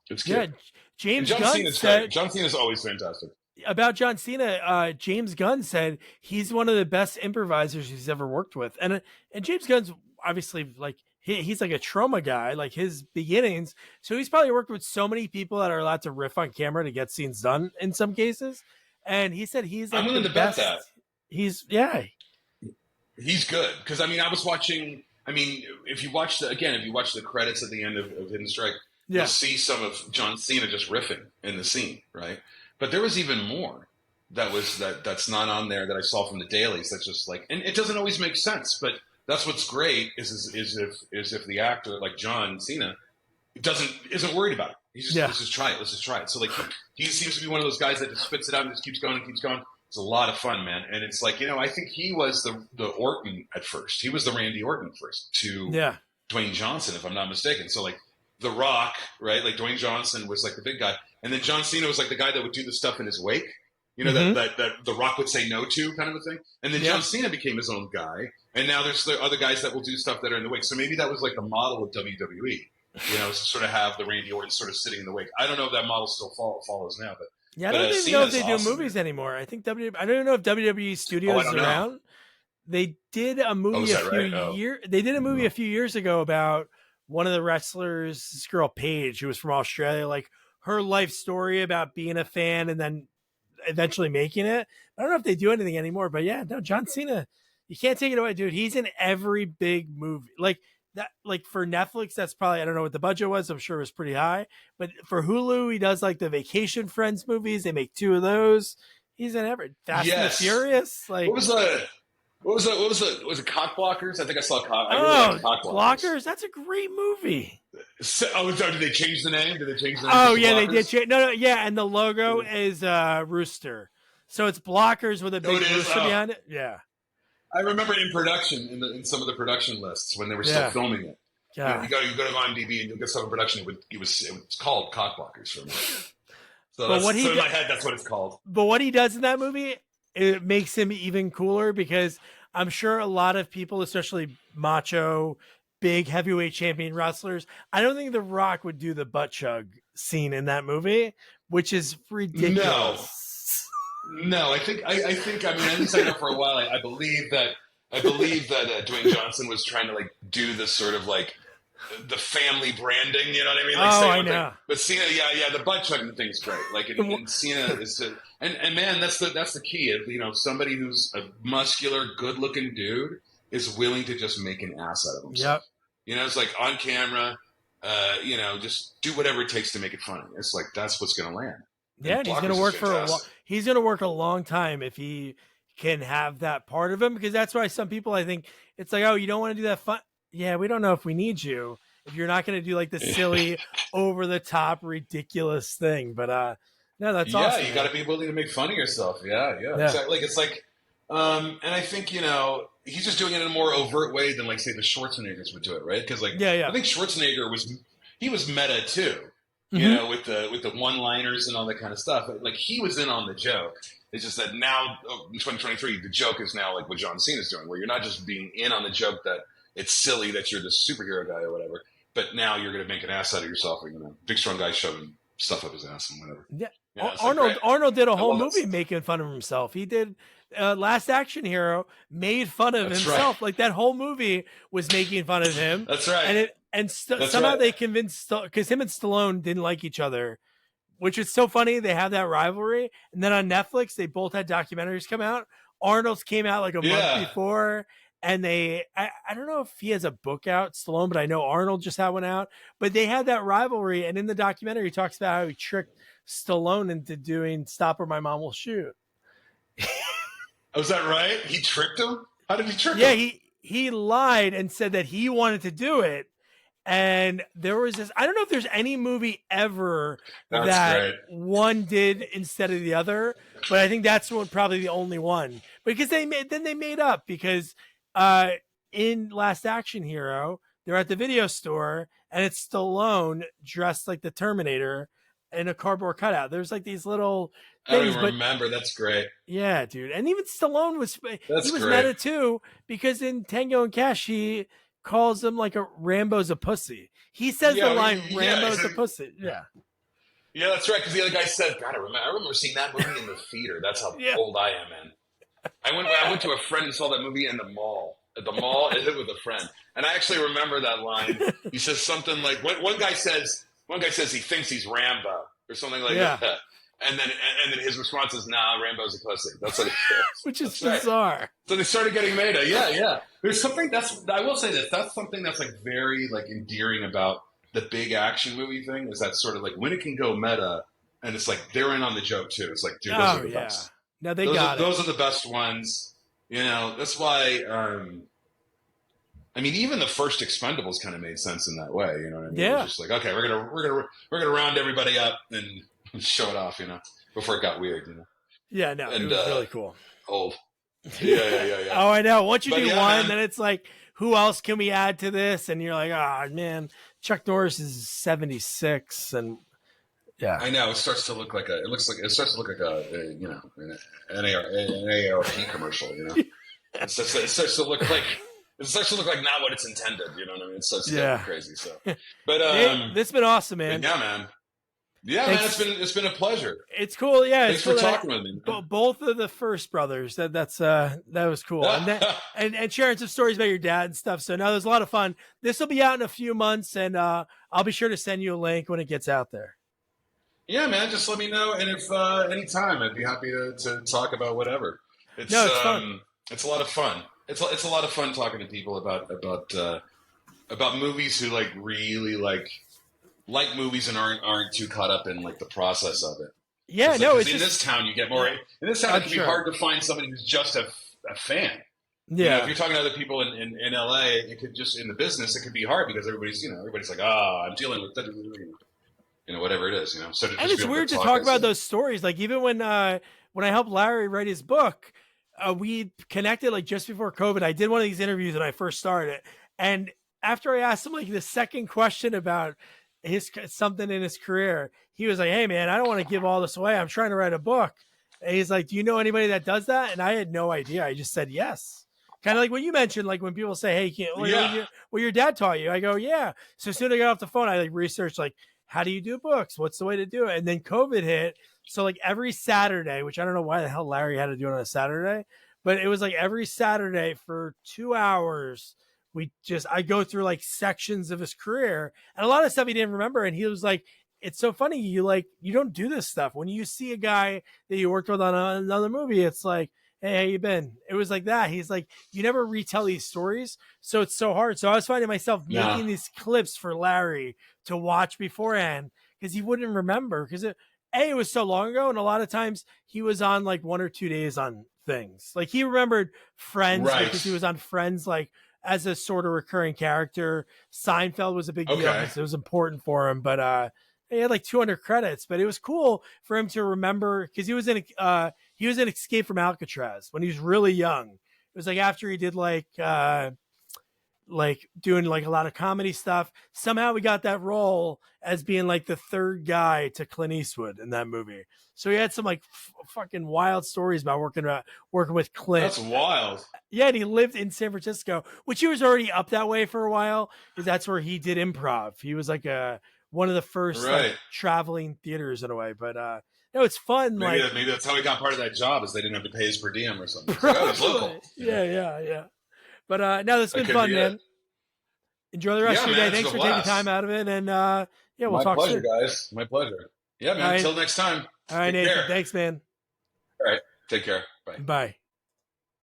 It's cute. Yeah, John Cena's always fantastic. About John Cena, James Gunn said he's one of the best improvisers he's ever worked with, and James Gunn's obviously like. He's like a trauma guy, like his beginnings. So he's probably worked with so many people that are allowed to riff on camera to get scenes done in some cases. And he said he's like I'm willing to bet that. He's good. Because I was watching, if you watch the credits at the end of Hidden Strike, you'll see some of John Cena just riffing in the scene, right? But there was even more that's not on there that I saw from the dailies. That's just like, and it doesn't always make sense, but that's what's great is if the actor like John Cena isn't worried about it. He's just let's just try it. So like he seems to be one of those guys that just spits it out and just keeps going and keeps going. It's a lot of fun, man. And it's like, I think he was the Orton at first. He was the Randy Orton first to Dwayne Johnson, if I'm not mistaken. So like The Rock, right? Like Dwayne Johnson was like the big guy, and then John Cena was like the guy that would do the stuff in his wake. That The Rock would say no to, kind of a thing. And then John Cena became his own guy, and now there's the other guys that will do stuff that are in the wake. So maybe that was like the model of WWE. To sort of have the Randy Orton sort of sitting in the wake. I don't know if that model still follows now, but I don't even know if they do movies anymore. I think I don't even know if WWE Studios is around. They did a movie They did a movie a few years ago about one of the wrestlers, this girl Paige, who was from Australia, like her life story about being a fan and then eventually making it. I don't know if they do anything anymore, but John Cena, you can't take it away, dude. He's in every big movie. Like that, like for Netflix, that's probably, I don't know what the budget was. I'm sure it was pretty high, but for Hulu, he does like the Vacation Friends movies. They make 2 of those. He's in every Fast and the Furious. Like what was it Cock Blockers? I think I saw Cock Blockers. That's a great movie. So, did they change the name? Did they change the name? Oh yeah, they did change. No, and the logo is Rooster. So it's Blockers with a big rooster behind it. Yeah. I remember in production, in some of the production lists when they were still filming it. Yeah. You go to IMDb and you'll get some in production. It was called Cock Blockers for me. So in my head, that's what it's called. But what he does in that movie, it makes him even cooler because I'm sure a lot of people, especially macho, big heavyweight champion wrestlers, I don't think The Rock would do the butt chug scene in that movie, which is ridiculous. No, I think I mean, I didn't say that for a while. I believe that Dwayne Johnson was trying to like do this sort of like the family branding, you know what I mean? Like, I know. But Cena, the butt chugging thing's great. Like, and Cena is, and man, that's the key. Somebody who's a muscular, good-looking dude is willing to just make an ass out of himself. Yep. It's like on camera, just do whatever it takes to make it funny. It's like that's what's going to land. Yeah, and he's going to work he's going to work a long time if he can have that part of him, because that's why some people, I think, it's like, oh, you don't want to do that fun. Yeah, we don't know if we need you if you're not going to do like the silly, over the top, ridiculous thing. But no, that's awesome. Yeah, you got to be willing to make fun of yourself. Yeah. Exactly. It's like, and I think he's just doing it in a more overt way than like say the Schwarzeneggers would do it, right? Because I think Schwarzenegger was meta too. With the one-liners and all that kind of stuff. Like he was in on the joke. It's just that now in 2023, the joke is now like what John Cena's doing, where you're not just being in on the joke that it's silly that you're this superhero guy or whatever, but now you're going to make an ass out of yourself. Big strong guy shoving stuff up his ass and whatever. Yeah, Arnold did a whole movie making fun of himself. He did Last Action Hero, made fun of himself. Right. Like that whole movie was making fun of him. That's right. And somehow they convinced, because him and Stallone didn't like each other, which is so funny. They have that rivalry. And then on Netflix, they both had documentaries come out. Arnold's came out like a month before. And I don't know if he has a book out, Stallone, but I know Arnold just had one out. But they had that rivalry. And in the documentary, he talks about how he tricked Stallone into doing Stop or My Mom Will Shoot. Oh, is that right? He tricked him? How did he trick him? Yeah, he lied and said that he wanted to do it. And there was this, I don't know if there's any movie ever that one did instead of the other, but I think that's probably the only one. Because they made up, because in Last Action Hero, they're at the video store and it's Stallone dressed like the Terminator in a cardboard cutout. There's like these little things. I don't remember. That's great. Yeah, dude. And even Stallone was meta too, because in Tango and Cash, he calls him like Rambo's a pussy. He says the line, Rambo's a pussy. Yeah. Yeah, that's right. Because the other guy said, God, I remember seeing that movie in the theater. That's how old I am, man. I went to a friend and saw that movie in the mall. At the mall, I lived with a friend. And I actually remember that line. He says something like, one guy says he thinks he's Rambo or something like that. And then his response is, nah, Rambo's a pussy. That's what it says. Which is bizarre. Right. So they started getting meta. Yeah. There's something I will say this. That's something that's like very like endearing about the big action movie thing is that sort of like when it can go meta, and it's like they're in on the joke too. It's like, dude, those are the best. No, they those got are, those are the best ones. You know, that's why. I mean, even the first Expendables kind of made sense in that way. You know what I mean? Yeah. It was just like, okay, we're gonna round everybody up and show it off. You know, before it got weird. You know. Yeah, no, and, it was really cool. Old. Yeah. Oh, I know. Once you do one, man. then it's like, who else can we add to this? And you're like, oh man, Chuck Norris is 76, and yeah, I know. It starts to look like an AARP commercial. You know, it starts to look like not what it's intended. You know what I mean? It starts to get crazy. So, but this has been awesome, man. Yeah, man. Yeah, thanks. Man, it's been a pleasure. It's cool. Yeah, thanks for talking with me. Both of the Furst brothers. That was cool. and sharing some stories about your dad and stuff. So no, it was a lot of fun. This will be out in a few months, and I'll be sure to send you a link when it gets out there. Yeah, man. Just let me know, and if anytime, I'd be happy to talk about whatever. It's fun. It's a lot of fun. It's a lot of fun talking to people about movies who like really like movies and aren't too caught up in like the process of it. Yeah, it's no, it's in this town you get more. In this town, it can be hard to find somebody who's just a fan. Yeah, you know, if you're talking to other people in LA, it could just in the business, it could be hard because everybody's like, I'm dealing with whatever it is, you know. So and it's weird to talk about those stories. Like even when I helped Larry write his book, we connected like just before COVID. I did one of these interviews when I first started, and after I asked him like the second question about something in his career, he was like, hey man, I don't want to give all this away. I'm trying to write a book. And he's like, do you know anybody that does that? And I had no idea. I just said yes. Kind of like what you mentioned, like when people say, hey, your dad taught you. I go, yeah. So as soon as I got off the phone, I like researched like, how do you do books? What's the way to do it? And then COVID hit. So like every Saturday, which I don't know why the hell Larry had to do it on a Saturday, but it was like every Saturday for 2 hours, I go through like sections of his career and a lot of stuff he didn't remember. And he was like, it's so funny. You don't do this stuff. When you see a guy that you worked with on another movie, it's like, hey, how you been? It was like that. He's like, you never retell these stories. So it's so hard. So I was finding myself making these clips for Larry to watch beforehand because he wouldn't remember because it was so long ago. And a lot of times he was on like 1 or 2 days on things. Like he remembered Friends because he was on Friends, like, as a sort of recurring character. Seinfeld was a big deal because it was important for him, but he had like 200 credits. But it was cool for him to remember because he was in Escape from Alcatraz when he was really young. It was like after he did like doing like a lot of comedy stuff. Somehow we got that role as being like the third guy to Clint Eastwood in that movie. So he had some like fucking wild stories about working with Clint. That's wild. Yeah, and he lived in San Francisco, which he was already up that way for a while because that's where he did improv. He was like one of the first like, traveling theaters in a way. But no, it's fun. Maybe that's how he got part of that job is they didn't have to pay his per diem or something. So that was local. Yeah. But no, that's been fun, man. Enjoy the rest of your day. Thanks for taking time out of it. And we'll talk soon. My pleasure, guys. My pleasure. Yeah, man. Until next time. All right, Nathan. Thanks, man. All right. Take care. Bye. Bye.